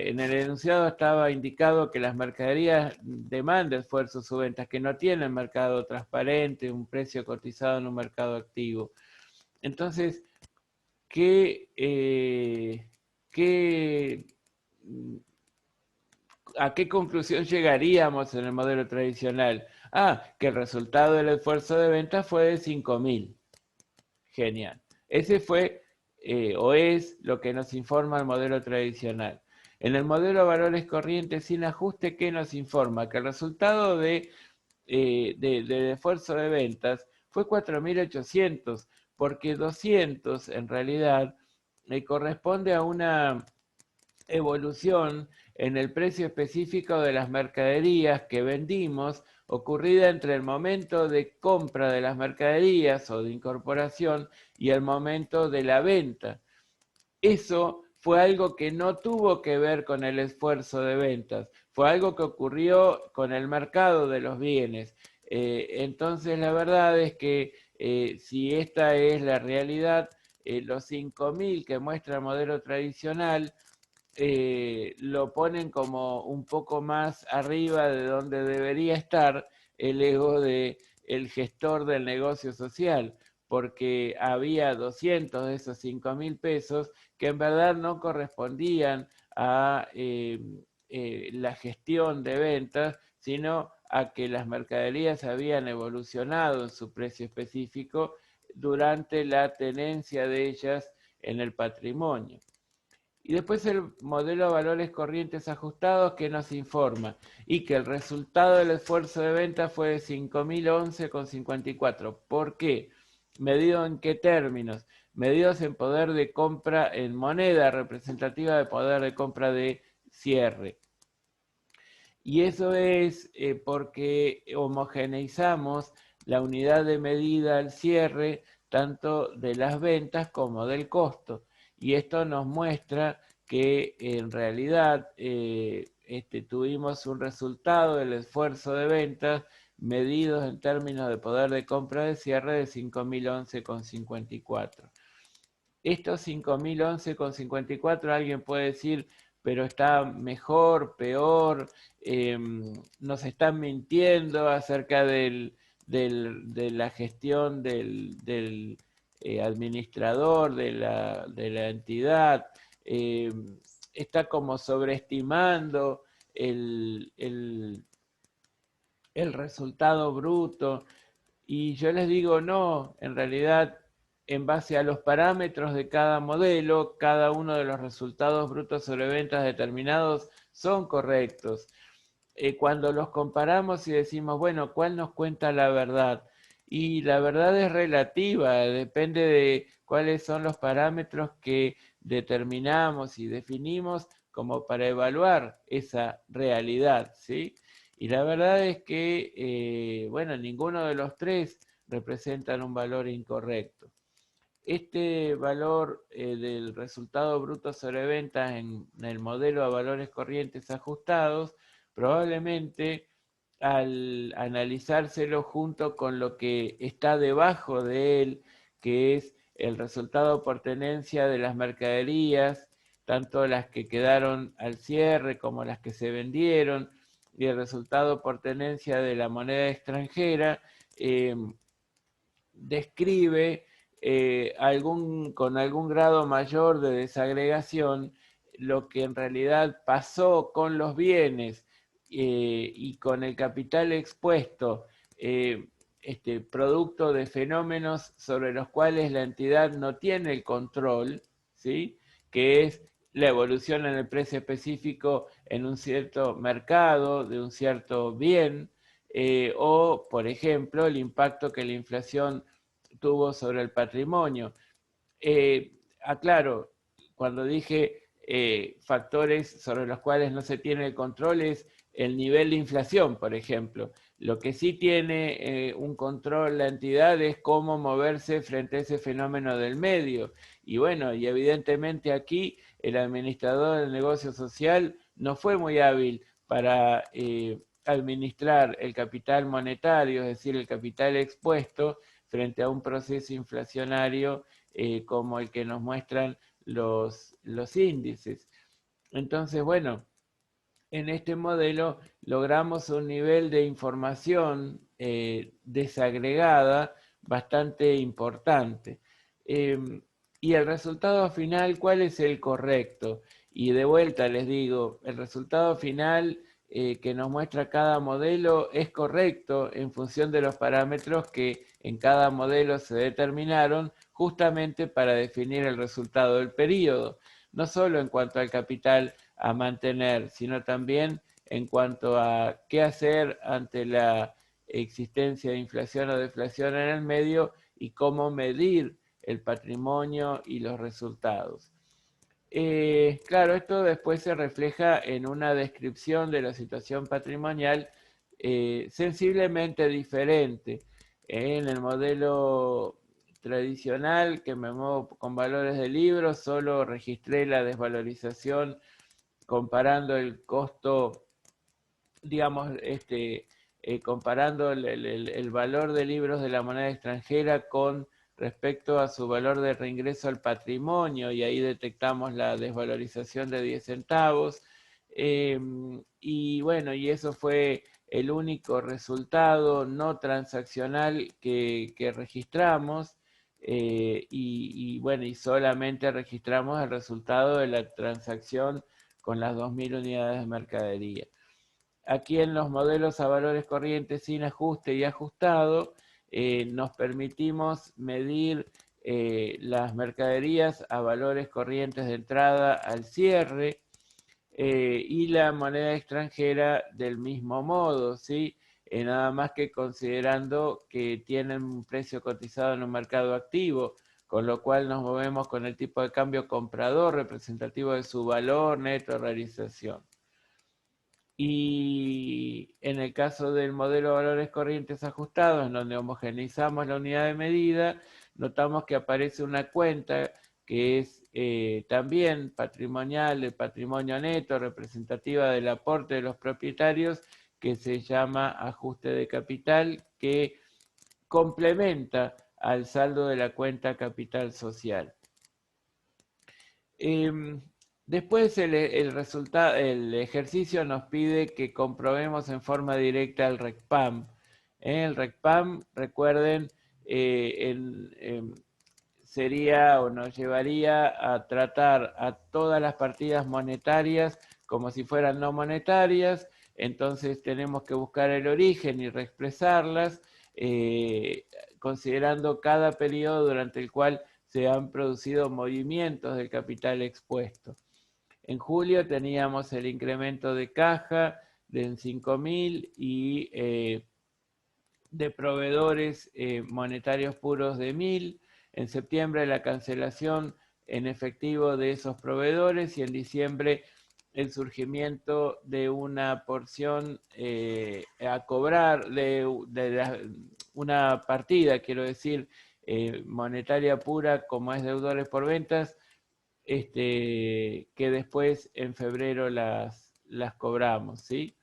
en el enunciado estaba indicado que las mercaderías demandan esfuerzos o ventas que no tienen mercado transparente, un precio cotizado en un mercado activo. Entonces, ¿a qué conclusión llegaríamos en el modelo tradicional? Que el resultado del esfuerzo de venta fue de 5.000. Genial. Ese fue o es lo que nos informa el modelo tradicional. En el modelo de valores corrientes sin ajuste, ¿qué nos informa? Que el resultado del esfuerzo de ventas fue 4.800, porque 200 en realidad corresponde a una evolución en el precio específico de las mercaderías que vendimos ocurrida entre el momento de compra de las mercaderías o de incorporación y el momento de la venta. Eso fue algo que no tuvo que ver con el esfuerzo de ventas, fue algo que ocurrió con el mercado de los bienes. Entonces la verdad es que si esta es la realidad, los 5.000 que muestra el modelo tradicional lo ponen como un poco más arriba de donde debería estar, el ego de el gestor del negocio social, porque había 200 de esos 5.000 pesos que en verdad no correspondían a la gestión de ventas, sino a que las mercaderías habían evolucionado en su precio específico durante la tenencia de ellas en el patrimonio. Y después el modelo de valores corrientes ajustados que nos informa y que el resultado del esfuerzo de venta fue de 5.011,54. ¿Por qué? ¿Medido en qué términos? Medidos en poder de compra en moneda representativa de poder de compra de cierre. Y eso es porque homogeneizamos la unidad de medida al cierre tanto de las ventas como del costo. Y esto nos muestra que en realidad tuvimos un resultado del esfuerzo de ventas medidos en términos de poder de compra de cierre de 5.011,54. Estos 5.011,54 alguien puede decir, pero está mejor, peor, nos están mintiendo acerca de la gestión del administrador, de la entidad, está como sobreestimando el resultado bruto. Y yo les digo, no, en realidad, en base a los parámetros de cada modelo, cada uno de los resultados brutos sobre ventas determinados son correctos. Cuando los comparamos y decimos, bueno, ¿cuál nos cuenta la verdad? Y la verdad es relativa, depende de cuáles son los parámetros que determinamos y definimos como para evaluar esa realidad, ¿sí? Y la verdad es que, bueno, ninguno de los tres representan un valor incorrecto. Este valor del resultado bruto sobre ventas en el modelo a valores corrientes ajustados, probablemente al analizárselo junto con lo que está debajo de él, que es el resultado por tenencia de las mercaderías, tanto las que quedaron al cierre como las que se vendieron, y el resultado por tenencia de la moneda extranjera, describe con algún grado mayor de desagregación lo que en realidad pasó con los bienes y con el capital expuesto, producto de fenómenos sobre los cuales la entidad no tiene el control, ¿sí? Que es la evolución en el precio específico en un cierto mercado, de un cierto bien, o, por ejemplo, el impacto que la inflación tuvo sobre el patrimonio. Aclaro, cuando dije factores sobre los cuales no se tiene el control es el nivel de inflación, por ejemplo. Lo que sí tiene un control la entidad es cómo moverse frente a ese fenómeno del medio. Y bueno, y evidentemente aquí el administrador del negocio social no fue muy hábil para administrar el capital monetario, es decir, el capital expuesto, frente a un proceso inflacionario como el que nos muestran los índices. Entonces, bueno, en este modelo logramos un nivel de información desagregada bastante importante. Y el resultado final, ¿cuál es el correcto? Y de vuelta les digo, el resultado final que nos muestra cada modelo es correcto en función de los parámetros que en cada modelo se determinaron justamente para definir el resultado del periodo, no solo en cuanto al capital a mantener, sino también en cuanto a qué hacer ante la existencia de inflación o deflación en el medio y cómo medir el patrimonio y los resultados. Claro, esto después se refleja en una descripción de la situación patrimonial sensiblemente diferente. En el modelo tradicional, que me muevo con valores de libro, solo registré la desvalorización comparando el costo, digamos, comparando el valor de libros de la moneda extranjera con respecto a su valor de reingreso al patrimonio, y ahí detectamos la desvalorización de 10 centavos. Y bueno, y eso fue el único resultado no transaccional que registramos. Bueno, y solamente registramos el resultado de la transacción con las 2.000 unidades de mercadería. Aquí en los modelos a valores corrientes sin ajuste y ajustado, nos permitimos medir las mercaderías a valores corrientes de entrada al cierre, y la moneda extranjera del mismo modo, ¿sí? Nada más que considerando que tienen un precio cotizado en un mercado activo, con lo cual nos movemos con el tipo de cambio comprador representativo de su valor neto de realización. Y en el caso del modelo de valores corrientes ajustados, en donde homogeneizamos la unidad de medida, notamos que aparece una cuenta que es también patrimonial, el patrimonio neto, representativa del aporte de los propietarios, que se llama ajuste de capital, que complementa al saldo de la cuenta capital social. Después el ejercicio nos pide que comprobemos en forma directa el RECPAM. El RECPAM, recuerden, sería o nos llevaría a tratar a todas las partidas monetarias como si fueran no monetarias. Entonces tenemos que buscar el origen y reexpresarlas, considerando cada periodo durante el cual se han producido movimientos del capital expuesto. En julio teníamos el incremento de caja de 5.000 y de proveedores monetarios puros de 1.000. En septiembre la cancelación en efectivo de esos proveedores y en diciembre el surgimiento de una porción a cobrar, una partida, quiero decir, monetaria pura como es deudores por ventas, que después en febrero las cobramos, ¿sí?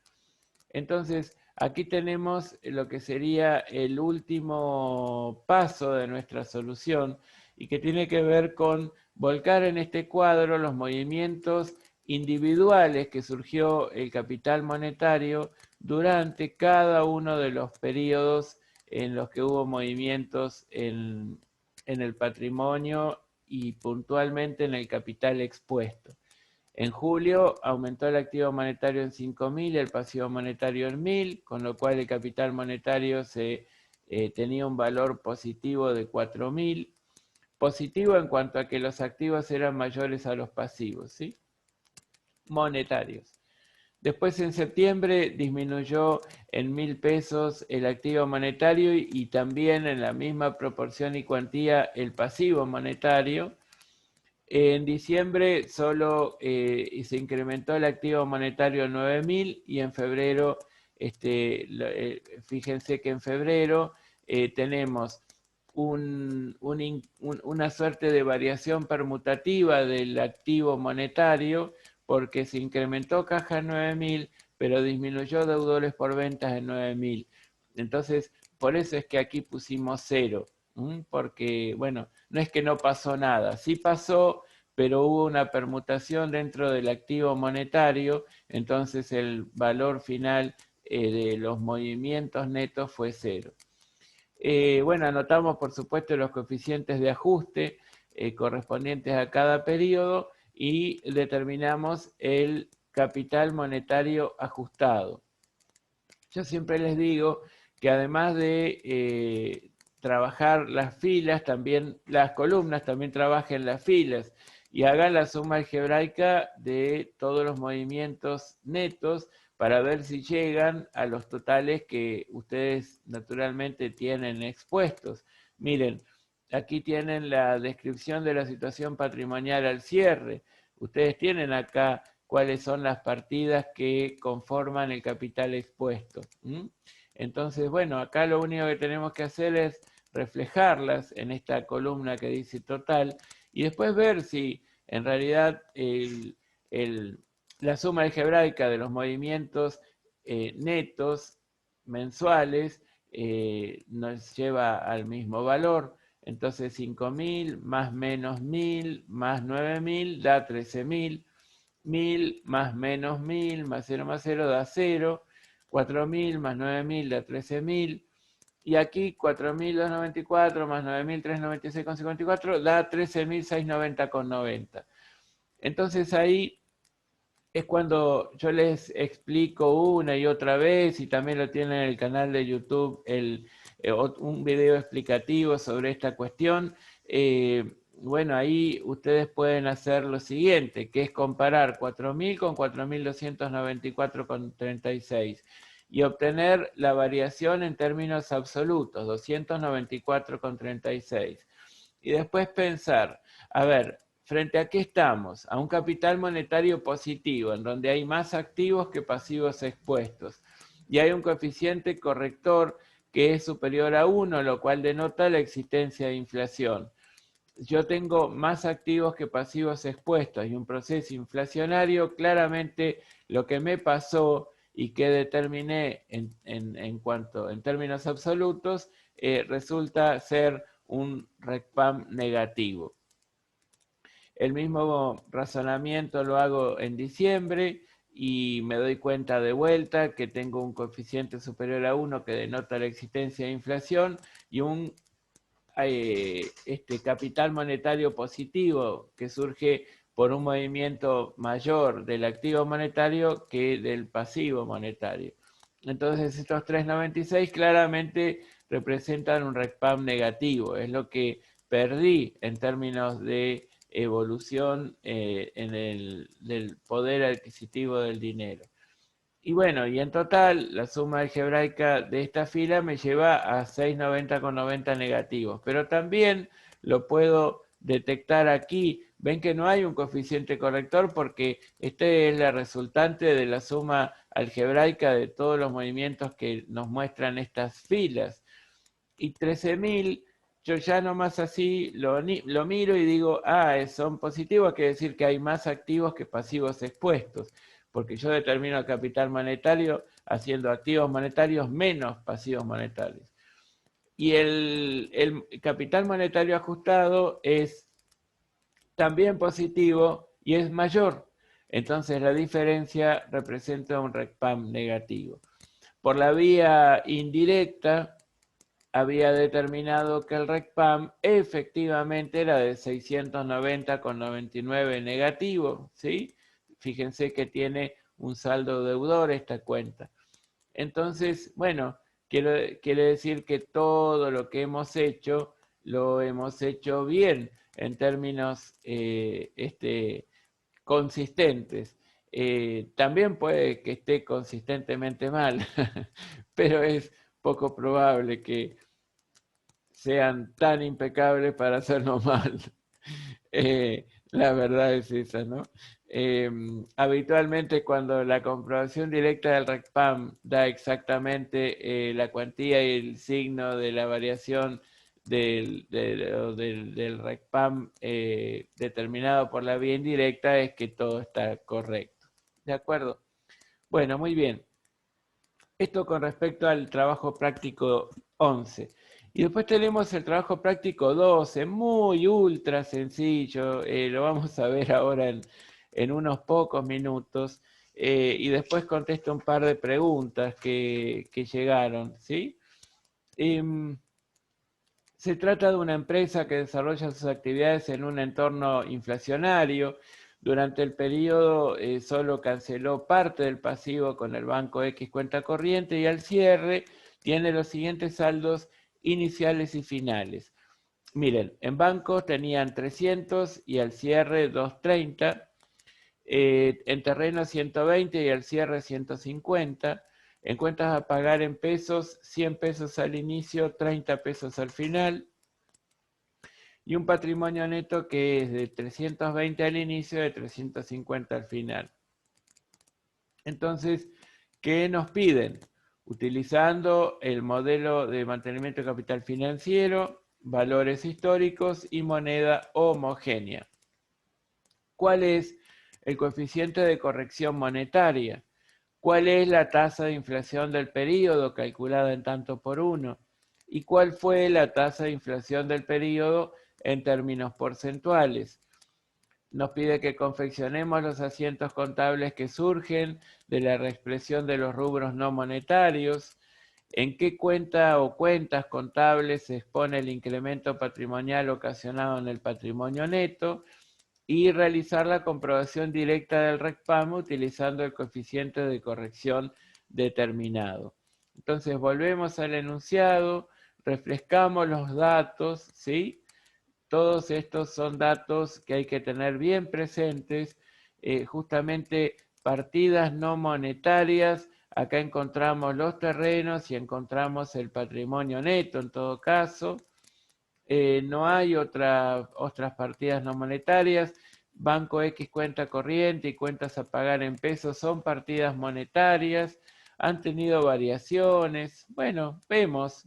Entonces, aquí tenemos lo que sería el último paso de nuestra solución y que tiene que ver con volcar en este cuadro los movimientos individuales que surgió el capital monetario durante cada uno de los periodos en los que hubo movimientos en el patrimonio y puntualmente en el capital expuesto. En julio aumentó el activo monetario en 5.000 y el pasivo monetario en 1.000, con lo cual el capital monetario tenía un valor positivo de 4.000. Positivo en cuanto a que los activos eran mayores a los pasivos, ¿sí? Monetarios. Después en septiembre disminuyó en 1.000 pesos el activo monetario y también en la misma proporción y cuantía el pasivo monetario. En diciembre solo se incrementó el activo monetario a 9.000 y en febrero, fíjense que en febrero tenemos una suerte de variación permutativa del activo monetario porque se incrementó caja en 9.000, pero disminuyó deudores por ventas en 9.000. Entonces, por eso es que aquí pusimos 0. Porque, bueno, no es que no pasó nada, sí pasó, pero hubo una permutación dentro del activo monetario, entonces el valor final de los movimientos netos fue 0. Bueno, anotamos por supuesto los coeficientes de ajuste correspondientes a cada periodo y determinamos el capital monetario ajustado. Yo siempre les digo que además de trabajar las filas, también las columnas, también trabajen las filas y hagan la suma algebraica de todos los movimientos netos para ver si llegan a los totales que ustedes naturalmente tienen expuestos. Miren, aquí tienen la descripción de la situación patrimonial al cierre. Ustedes tienen acá cuáles son las partidas que conforman el capital expuesto. Entonces, bueno, acá lo único que tenemos que hacer es reflejarlas en esta columna que dice total y después ver si en realidad la suma algebraica de los movimientos netos mensuales nos lleva al mismo valor. Entonces 5.000 más menos 1.000 más 9.000 da 13.000. 1000 más menos 1000 más 0 más 0 da 0, 4000 más 9000 da 13000, y aquí 4294 más 9396,54 da 13690,90. Entonces ahí es cuando yo les explico una y otra vez, y también lo tienen en el canal de YouTube, un video explicativo sobre esta cuestión. Bueno, ahí ustedes pueden hacer lo siguiente, que es comparar 4000 con 4294,36 y obtener la variación en términos absolutos, 294,36. Y después pensar, a ver, ¿frente a qué estamos? A un capital monetario positivo, en donde hay más activos que pasivos expuestos. Y hay un coeficiente corrector que es superior a 1, lo cual denota la existencia de inflación. Yo tengo más activos que pasivos expuestos y un proceso inflacionario. Claramente lo que me pasó y que determiné en términos absolutos, resulta ser un RECPAM negativo. El mismo razonamiento lo hago en diciembre y me doy cuenta de vuelta que tengo un coeficiente superior a 1 que denota la existencia de inflación y un capital monetario positivo que surge por un movimiento mayor del activo monetario que del pasivo monetario. Entonces estos 3,96 claramente representan un RECPAM negativo, es lo que perdí en términos de evolución del poder adquisitivo del dinero. Y bueno, y en total la suma algebraica de esta fila me lleva a 690,90 negativos, pero también lo puedo detectar aquí. Ven que no hay un coeficiente corrector porque este es la resultante de la suma algebraica de todos los movimientos que nos muestran estas filas. Y 13.000, yo ya nomás así lo miro y digo, son positivos, quiere decir que hay más activos que pasivos expuestos, porque yo determino el capital monetario haciendo activos monetarios menos pasivos monetarios. Y el capital monetario ajustado es también positivo y es mayor. Entonces la diferencia representa un RECPAM negativo. Por la vía indirecta, había determinado que el RECPAM efectivamente era de 690,99 negativo, ¿sí? Fíjense que tiene un saldo deudor esta cuenta. Entonces, bueno, quiere decir que todo lo que hemos hecho, lo hemos hecho bien en términos consistentes. También puede que esté consistentemente mal, pero es poco probable que sean tan impecables para hacerlo mal. La verdad es esa, ¿no? Habitualmente cuando la comprobación directa del RECPAM da exactamente la cuantía y el signo de la variación del RECPAM determinado por la vía indirecta, es que todo está correcto. ¿De acuerdo? Bueno, muy bien. Esto con respecto al trabajo práctico 11. Y después tenemos el trabajo práctico 12, muy ultra sencillo, lo vamos a ver ahora en unos pocos minutos, y después contesto un par de preguntas que llegaron, ¿sí? Se trata de una empresa que desarrolla sus actividades en un entorno inflacionario. Durante el periodo solo canceló parte del pasivo con el Banco X cuenta corriente y al cierre tiene los siguientes saldos iniciales y finales. Miren, en bancos tenían 300 y al cierre 230, en terreno 120 y al cierre 150, en cuentas a pagar en pesos, 100 pesos al inicio, 30 pesos al final, y un patrimonio neto que es de 320 al inicio, de 350 al final. Entonces, ¿qué nos piden? Utilizando el modelo de mantenimiento de capital financiero, valores históricos y moneda homogénea. ¿Cuál es el coeficiente de corrección monetaria? ¿Cuál es la tasa de inflación del periodo calculada en tanto por uno? ¿Y cuál fue la tasa de inflación del periodo en términos porcentuales? nos pide que confeccionemos los asientos contables que surgen de la reexpresión de los rubros no monetarios, en qué cuenta o cuentas contables se expone el incremento patrimonial ocasionado en el patrimonio neto, y realizar la comprobación directa del RECPAM utilizando el coeficiente de corrección determinado. Entonces volvemos al enunciado, refrescamos los datos, ¿sí? Todos estos son datos que hay que tener bien presentes, justamente partidas no monetarias. Acá encontramos los terrenos y encontramos el patrimonio neto en todo caso. No hay otras partidas no monetarias. Banco X cuenta corriente y cuentas a pagar en pesos son partidas monetarias. Han tenido variaciones. Bueno, vemos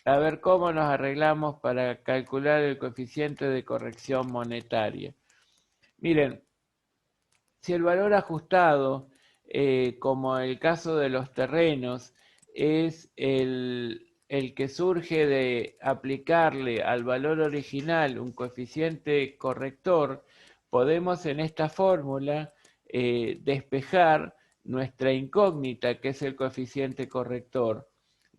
a ver cómo nos arreglamos para calcular el coeficiente de corrección monetaria. Miren, si el valor ajustado, como el caso de los terrenos, es el que surge de aplicarle al valor original un coeficiente corrector, podemos en esta fórmula despejar nuestra incógnita, que es el coeficiente corrector,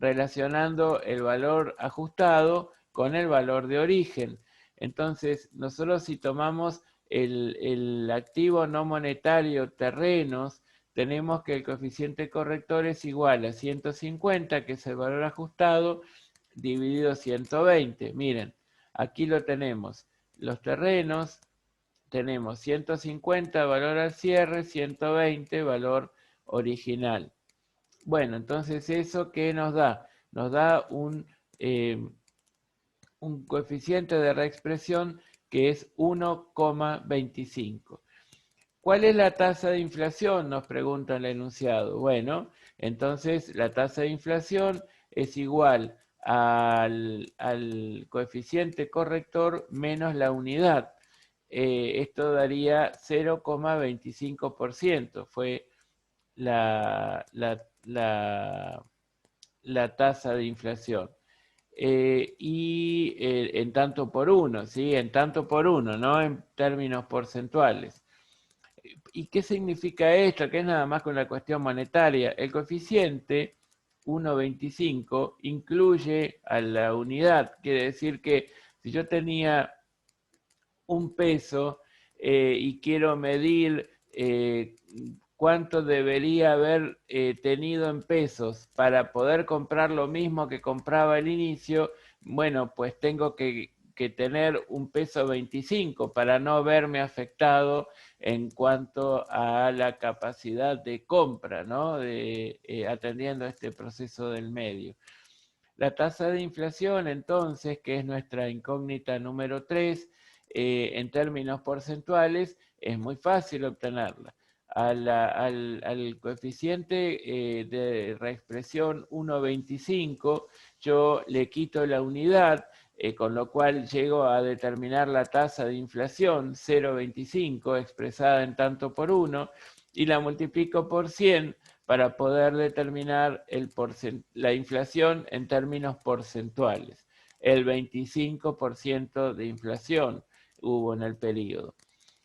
relacionando el valor ajustado con el valor de origen. Entonces, nosotros si tomamos el activo no monetario terrenos, tenemos que el coeficiente corrector es igual a 150, que es el valor ajustado, dividido 120. Miren, aquí lo tenemos. Los terrenos tenemos 150 valor al cierre, 120 valor original. Bueno, entonces eso ¿qué nos da? Nos da un coeficiente de reexpresión que es 1,25. ¿Cuál es la tasa de inflación? Nos pregunta el enunciado. Bueno, entonces la tasa de inflación es igual al coeficiente corrector menos la unidad. Esto daría 0,25%. Fue la tasa de inflación. En tanto por uno, ¿sí? En tanto por uno, no en términos porcentuales. ¿Y qué significa esto? Que es nada más con la cuestión monetaria. El coeficiente 1,25 incluye a la unidad. Quiere decir que si yo tenía un peso y quiero medir cuánto debería haber tenido en pesos para poder comprar lo mismo que compraba al inicio, bueno, pues tengo que tener un peso 25 para no verme afectado en cuanto a la capacidad de compra, ¿no? Atendiendo a este proceso del medio. La tasa de inflación, entonces, que es nuestra incógnita número 3, en términos porcentuales, es muy fácil obtenerla. Al coeficiente de reexpresión 1,25, yo le quito la unidad, con lo cual llego a determinar la tasa de inflación 0,25 expresada en tanto por 1 y la multiplico por 100 para poder determinar la inflación en términos porcentuales. El 25% de inflación hubo en el periodo.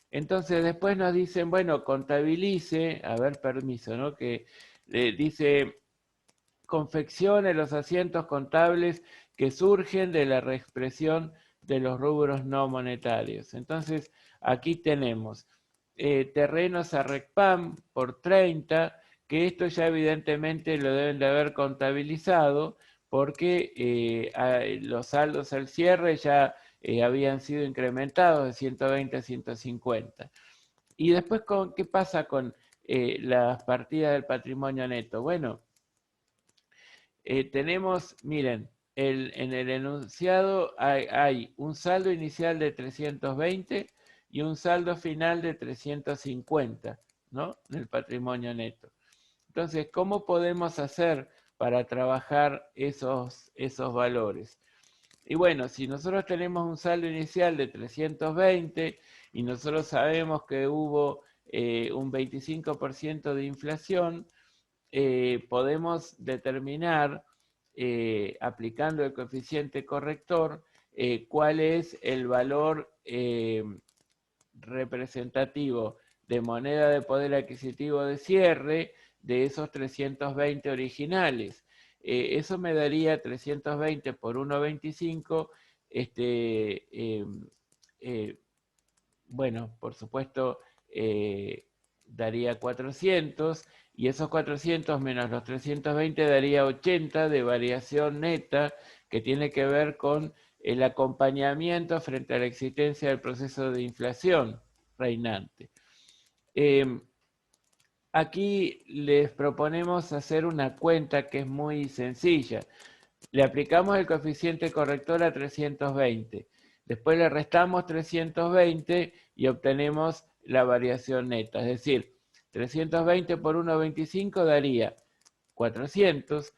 Entonces después nos dicen, bueno, contabilice, a ver, permiso, ¿no? Que dice, confeccione los asientos contables que surgen de la reexpresión de los rubros no monetarios. Entonces, aquí tenemos terrenos a RECPAM por 30, que esto ya evidentemente lo deben de haber contabilizado porque los saldos al cierre ya habían sido incrementados de 120 a 150. Y después, ¿qué pasa con las partidas del patrimonio neto? Bueno, tenemos, miren, en el enunciado hay un saldo inicial de 320 y un saldo final de 350, ¿no? En el patrimonio neto. Entonces, ¿cómo podemos hacer para trabajar esos valores? Y bueno, si nosotros tenemos un saldo inicial de 320 y nosotros sabemos que hubo un 25% de inflación, podemos determinar, aplicando el coeficiente corrector, cuál es el valor representativo de moneda de poder adquisitivo de cierre de esos 320 originales. Eso me daría 320 por 1,25, bueno, por supuesto, daría 400, y esos 400 menos los 320 daría 80 de variación neta, que tiene que ver con el acompañamiento frente a la existencia del proceso de inflación reinante. Aquí les proponemos hacer una cuenta que es muy sencilla. Le aplicamos el coeficiente corrector a 320. Después le restamos 320 y obtenemos la variación neta. Es decir, 320 por 1,25 daría 400,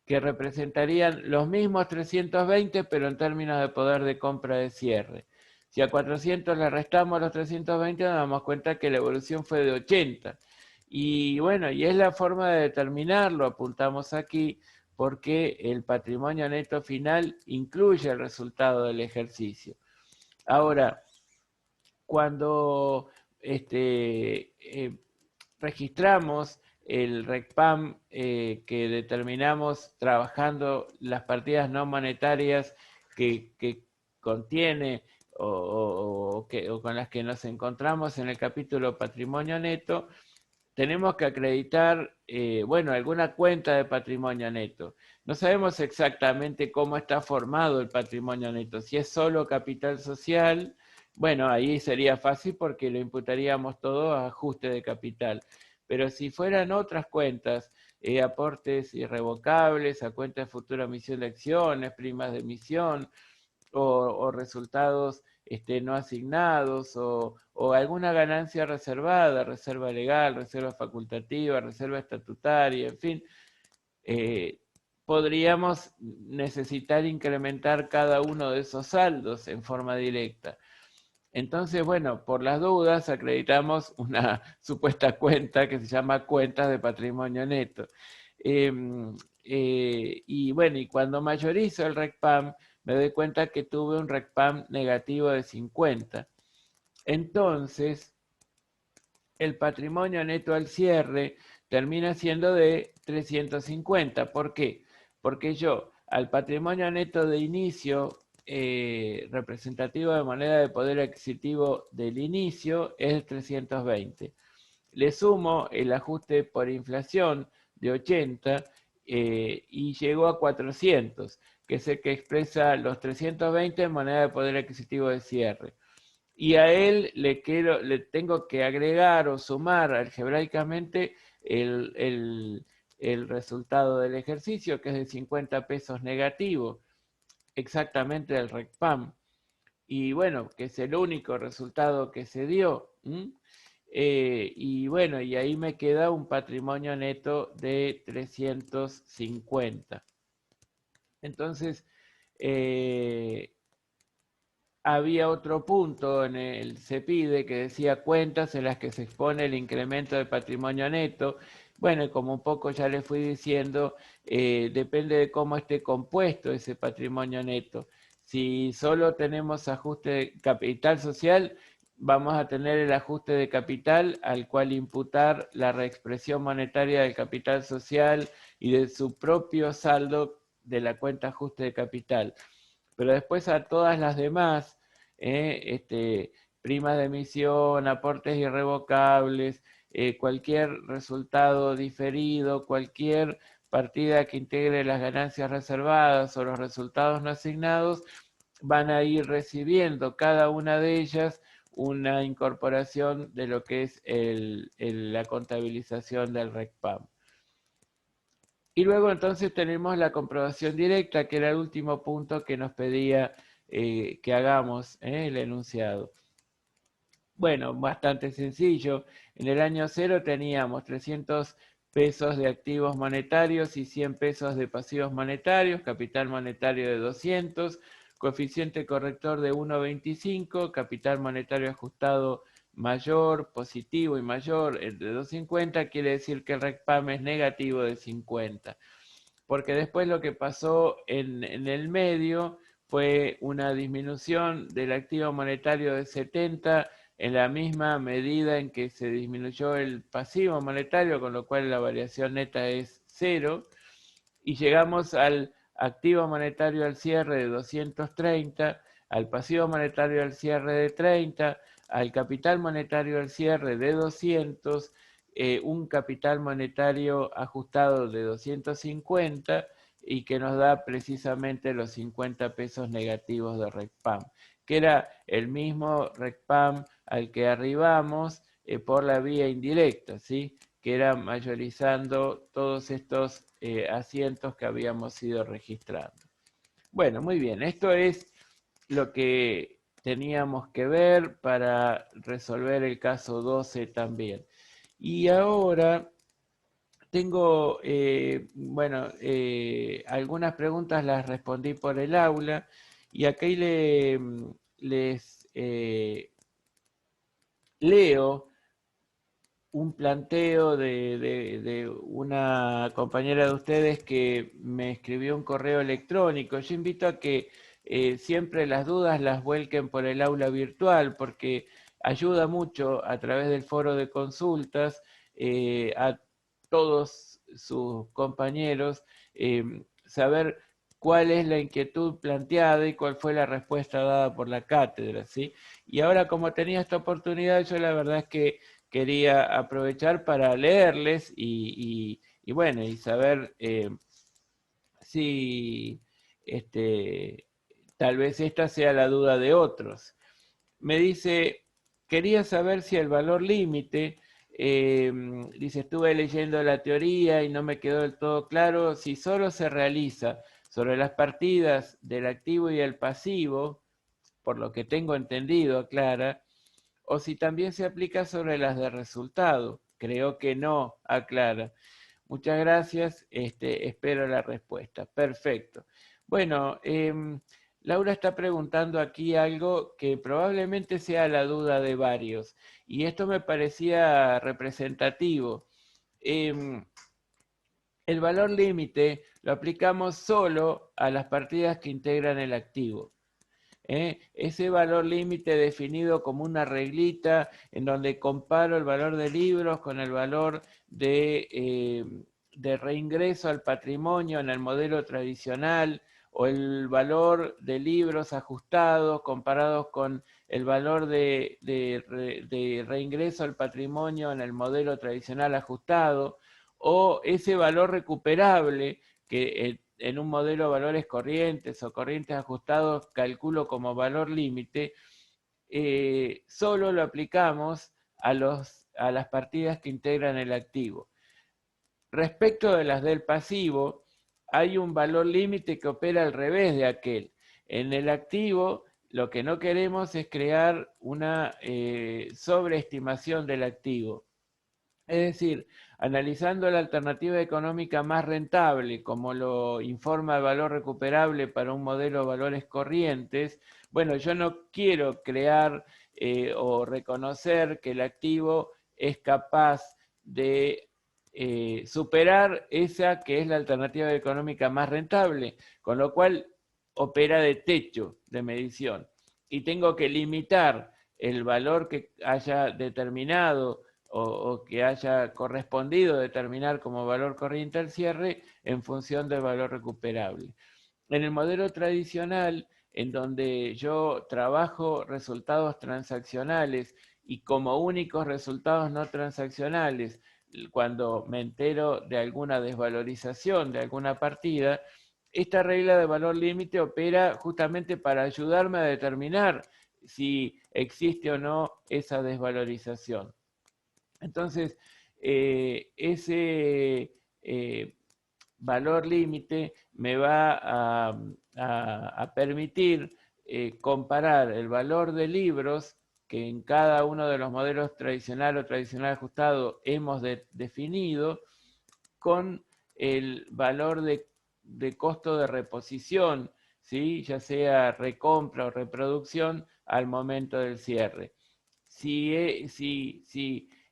que representarían los mismos 320, pero en términos de poder de compra de cierre. Si a 400 le restamos los 320, nos damos cuenta que la evolución fue de 80. Y bueno, y es la forma de determinarlo, apuntamos aquí, porque el patrimonio neto final incluye el resultado del ejercicio. Ahora, cuando registramos el RECPAM que determinamos trabajando las partidas no monetarias que contiene o con las que nos encontramos en el capítulo patrimonio neto, tenemos que acreditar, bueno, alguna cuenta de patrimonio neto. No sabemos exactamente cómo está formado el patrimonio neto. Si es solo capital social, bueno, ahí sería fácil porque lo imputaríamos todo a ajuste de capital. Pero si fueran otras cuentas, aportes irrevocables, a cuenta de futura emisión de acciones, primas de emisión, o resultados no asignados, o alguna ganancia reservada, reserva legal, reserva facultativa, reserva estatutaria, en fin, podríamos necesitar incrementar cada uno de esos saldos en forma directa. Entonces, bueno, por las dudas acreditamos una supuesta cuenta que se llama cuentas de patrimonio neto. Y bueno, y cuando mayorizo el RECPAM, me doy cuenta que tuve un RECPAM negativo de 50. Entonces, el patrimonio neto al cierre termina siendo de 350. ¿Por qué? Porque yo, al patrimonio neto de inicio, representativo de moneda de poder adquisitivo del inicio, es 320. Le sumo el ajuste por inflación de 80 y llegó a 400, que es el que expresa los 320 en moneda de poder adquisitivo de cierre. Y a él le tengo que agregar o sumar algebraicamente el resultado del ejercicio, que es de 50 pesos negativo, exactamente del RECPAM. Y bueno, que es el único resultado que se dio. Y bueno, y ahí me queda un patrimonio neto de 350. Entonces, había otro punto en el CEPIDE que decía cuentas en las que se expone el incremento del patrimonio neto. Bueno, como un poco ya les fui diciendo, depende de cómo esté compuesto ese patrimonio neto. Si solo tenemos ajuste de capital social, vamos a tener el ajuste de capital al cual imputar la reexpresión monetaria del capital social y de su propio saldo de la cuenta ajuste de capital. Pero después a todas las demás, primas de emisión, aportes irrevocables, cualquier resultado diferido, cualquier partida que integre las ganancias reservadas o los resultados no asignados, van a ir recibiendo cada una de ellas una incorporación de lo que es la contabilización del RECPAM. Y luego entonces tenemos la comprobación directa, que era el último punto que nos pedía que hagamos el enunciado. Bueno, bastante sencillo. En el año 0 teníamos 300 pesos de activos monetarios y 100 pesos de pasivos monetarios, capital monetario de 200, coeficiente corrector de 1,25, capital monetario ajustado mayor, positivo y mayor de 250, quiere decir que el RECPAM es negativo de 50. Porque después lo que pasó en el medio fue una disminución del activo monetario de 70 en la misma medida en que se disminuyó el pasivo monetario, con lo cual la variación neta es cero, y llegamos al activo monetario al cierre de 230, al pasivo monetario al cierre de 30, al capital monetario al cierre de 200, un capital monetario ajustado de 250 y que nos da precisamente los 50 pesos negativos de RECPAM, que era el mismo RECPAM al que arribamos por la vía indirecta, ¿sí? Que era mayorizando todos estos asientos que habíamos ido registrando. Bueno, muy bien, esto es lo que teníamos que ver para resolver el caso 12 también. Y ahora tengo, algunas preguntas las respondí por el aula y aquí les leo un planteo de una compañera de ustedes que me escribió un correo electrónico. Yo invito a que siempre las dudas las vuelquen por el aula virtual, porque ayuda mucho a través del foro de consultas a todos sus compañeros saber cuál es la inquietud planteada y cuál fue la respuesta dada por la cátedra, ¿sí? Y ahora, como tenía esta oportunidad, yo la verdad es que quería aprovechar para leerles y bueno, y saber si tal vez esta sea la duda de otros. Me dice, quería saber si el valor límite, dice, estuve leyendo la teoría y no me quedó del todo claro si solo se realiza sobre las partidas del activo y el pasivo, por lo que tengo entendido, aclara, o si también se aplica sobre las de resultado. Creo que no, aclara. Muchas gracias, espero la respuesta. Perfecto. Bueno, Laura está preguntando aquí algo que probablemente sea la duda de varios, y esto me parecía representativo. El valor límite lo aplicamos solo a las partidas que integran el activo. Ese valor límite definido como una reglita en donde comparo el valor de libros con el valor de reingreso al patrimonio en el modelo tradicional, o el valor de libros ajustados comparados con el valor de reingreso al patrimonio en el modelo tradicional ajustado, o ese valor recuperable que en un modelo de valores corrientes o corrientes ajustados calculo como valor límite, solo lo aplicamos a las partidas que integran el activo. Respecto de las del pasivo, hay un valor límite que opera al revés de aquel. En el activo, lo que no queremos es crear una sobreestimación del activo. Es decir, analizando la alternativa económica más rentable, como lo informa el valor recuperable para un modelo de valores corrientes, bueno, yo no quiero crear o reconocer que el activo es capaz de superar esa que es la alternativa económica más rentable, con lo cual opera de techo de medición. Y tengo que limitar el valor que haya determinado o que haya correspondido determinar como valor corriente al cierre en función del valor recuperable. En el modelo tradicional, en donde yo trabajo resultados transaccionales y como únicos resultados no transaccionales, cuando me entero de alguna desvalorización de alguna partida, esta regla de valor límite opera justamente para ayudarme a determinar si existe o no esa desvalorización. Entonces, ese valor límite me va a permitir comparar el valor de libros que en cada uno de los modelos tradicional o tradicional ajustado hemos definido con el valor de costo de reposición, ¿sí? Ya sea recompra o reproducción al momento del cierre. Si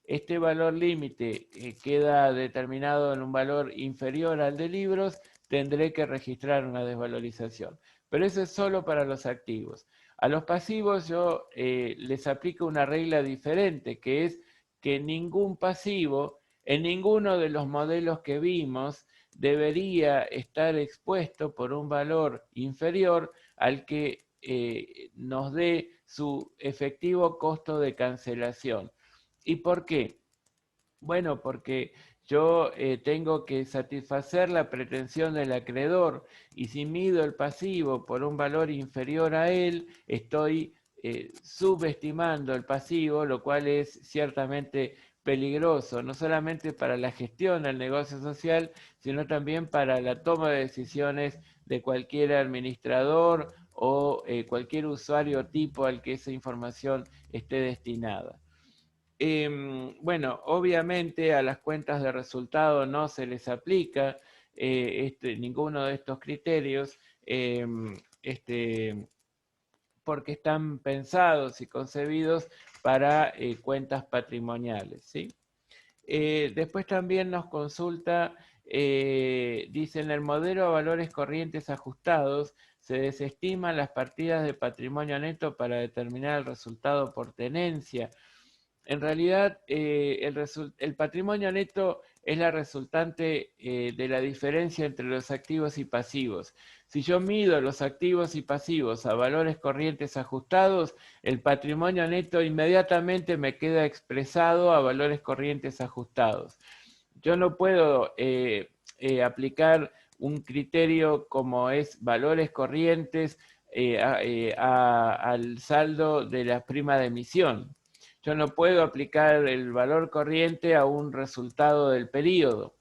este valor límite queda determinado en un valor inferior al de libros, tendré que registrar una desvalorización. Pero eso es solo para los activos. A los pasivos yo les aplico una regla diferente, que es que ningún pasivo, en ninguno de los modelos que vimos, debería estar expuesto por un valor inferior al que nos dé su efectivo costo de cancelación. ¿Y por qué? Bueno, porque yo tengo que satisfacer la pretensión del acreedor y si mido el pasivo por un valor inferior a él, estoy subestimando el pasivo, lo cual es ciertamente peligroso, no solamente para la gestión del negocio social, sino también para la toma de decisiones de cualquier administrador o cualquier usuario tipo al que esa información esté destinada. Bueno, obviamente a las cuentas de resultado no se les aplica ninguno de estos criterios porque están pensados y concebidos para cuentas patrimoniales, ¿sí? Después también nos consulta, dice, en el modelo de valores corrientes ajustados se desestiman las partidas de patrimonio neto para determinar el resultado por tenencia. En realidad, el patrimonio neto es la resultante de la diferencia entre los activos y pasivos. Si yo mido los activos y pasivos a valores corrientes ajustados, el patrimonio neto inmediatamente me queda expresado a valores corrientes ajustados. Yo no puedo aplicar un criterio como es valores corrientes al saldo de la prima de emisión. Yo no puedo aplicar el valor corriente a un resultado del periodo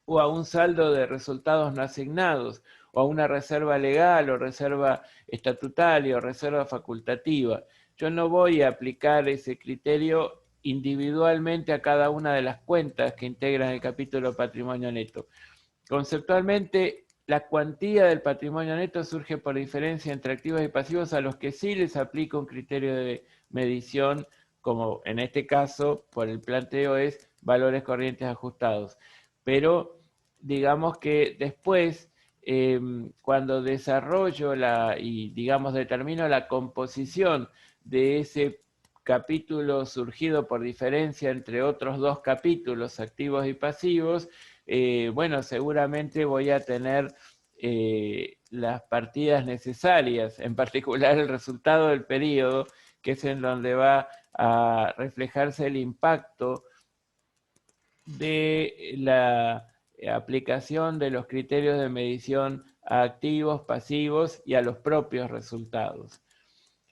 o a un saldo de resultados no asignados o a una reserva legal o reserva estatutaria o reserva facultativa. Yo no voy a aplicar ese criterio individualmente a cada una de las cuentas que integran el capítulo patrimonio neto. Conceptualmente, la cuantía del patrimonio neto surge por diferencia entre activos y pasivos a los que sí les aplica un criterio de medición, como en este caso, por el planteo, es valores corrientes ajustados. Pero digamos que después, cuando desarrollo y digamos determino la composición de ese capítulo surgido por diferencia entre otros dos capítulos, activos y pasivos, bueno, seguramente voy a tener las partidas necesarias, en particular el resultado del periodo, que es en donde va a reflejarse el impacto de la aplicación de los criterios de medición a activos, pasivos y a los propios resultados.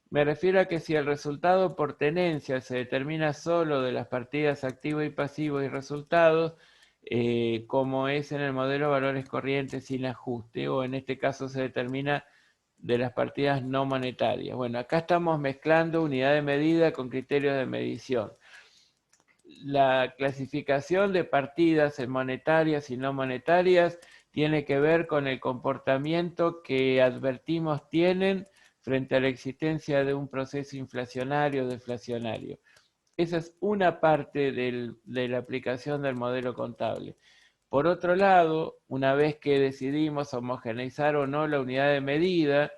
Me refiero a que si el resultado por tenencia se determina solo de las partidas activo y pasivo y resultados, como es en el modelo de valores corrientes sin ajuste, o en este caso se determina de las partidas no monetarias. Bueno, acá estamos mezclando unidad de medida con criterios de medición. La clasificación de partidas en monetarias y no monetarias tiene que ver con el comportamiento que advertimos tienen frente a la existencia de un proceso inflacionario o deflacionario. Esa es una parte de la aplicación del modelo contable. Por otro lado, una vez que decidimos homogeneizar o no la unidad de medida,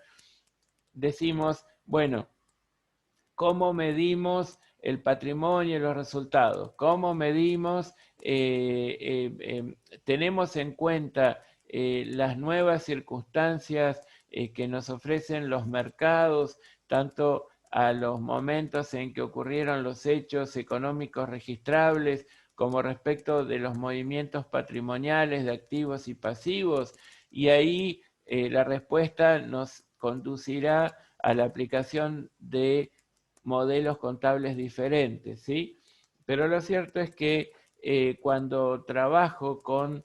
decimos, bueno, ¿cómo medimos el patrimonio y los resultados? ¿Cómo medimos? Tenemos en cuenta las nuevas circunstancias que nos ofrecen los mercados, tanto a los momentos en que ocurrieron los hechos económicos registrables, como respecto de los movimientos patrimoniales de activos y pasivos, y ahí la respuesta nos conducirá a la aplicación de modelos contables diferentes, ¿sí? Pero lo cierto es que cuando trabajo con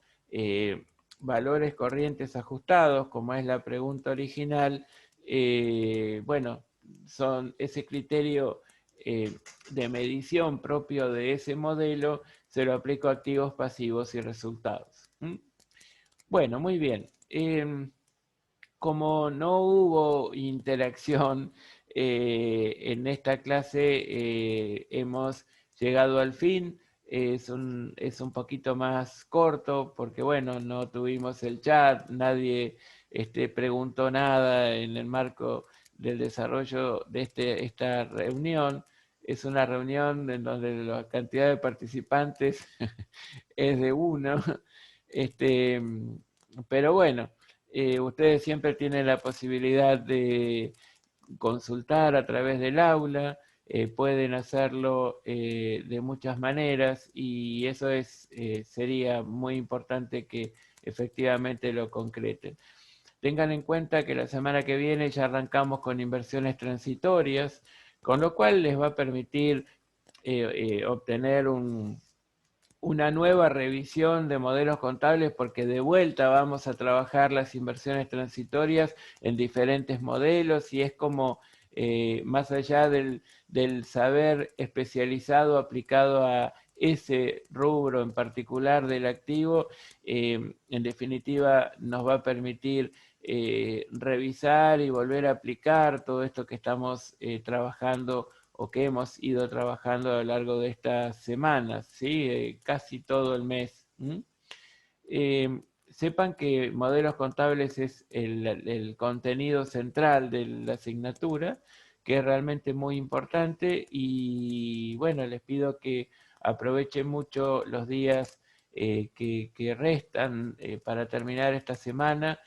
valores corrientes ajustados, como es la pregunta original, bueno, son ese criterio de medición propio de ese modelo, se lo aplico a activos, pasivos y resultados. ¿Mm? Bueno, muy bien. Como no hubo interacción en esta clase, hemos llegado al fin. Es un poquito más corto porque, bueno, no tuvimos el chat, nadie preguntó nada en el marco del desarrollo de esta reunión. Es una reunión en donde la cantidad de participantes es de uno, este, pero bueno, ustedes siempre tienen la posibilidad de consultar a través del aula, pueden hacerlo de muchas maneras y eso sería muy importante que efectivamente lo concreten. Tengan en cuenta que la semana que viene ya arrancamos con inversiones transitorias, con lo cual les va a permitir obtener una nueva revisión de modelos contables porque de vuelta vamos a trabajar las inversiones transitorias en diferentes modelos y es como más allá del saber especializado aplicado a ese rubro en particular del activo, en definitiva nos va a permitir revisar y volver a aplicar todo esto que estamos trabajando o que hemos ido trabajando a lo largo de estas semanas, ¿sí? Casi todo el mes. Sepan que modelos contables es el contenido central de la asignatura, que es realmente muy importante y bueno, les pido que aprovechen mucho los días que restan para terminar esta semana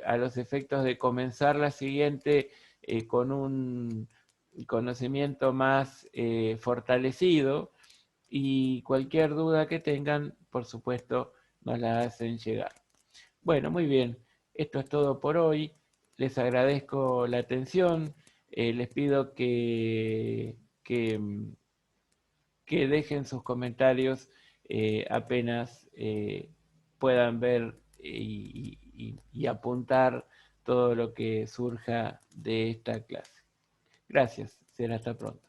a los efectos de comenzar la siguiente con un conocimiento más fortalecido y cualquier duda que tengan, por supuesto, nos la hacen llegar. Bueno, muy bien, esto es todo por hoy. Les agradezco la atención. Les pido que dejen sus comentarios apenas puedan ver y apuntar todo lo que surja de esta clase. Gracias, será hasta pronto.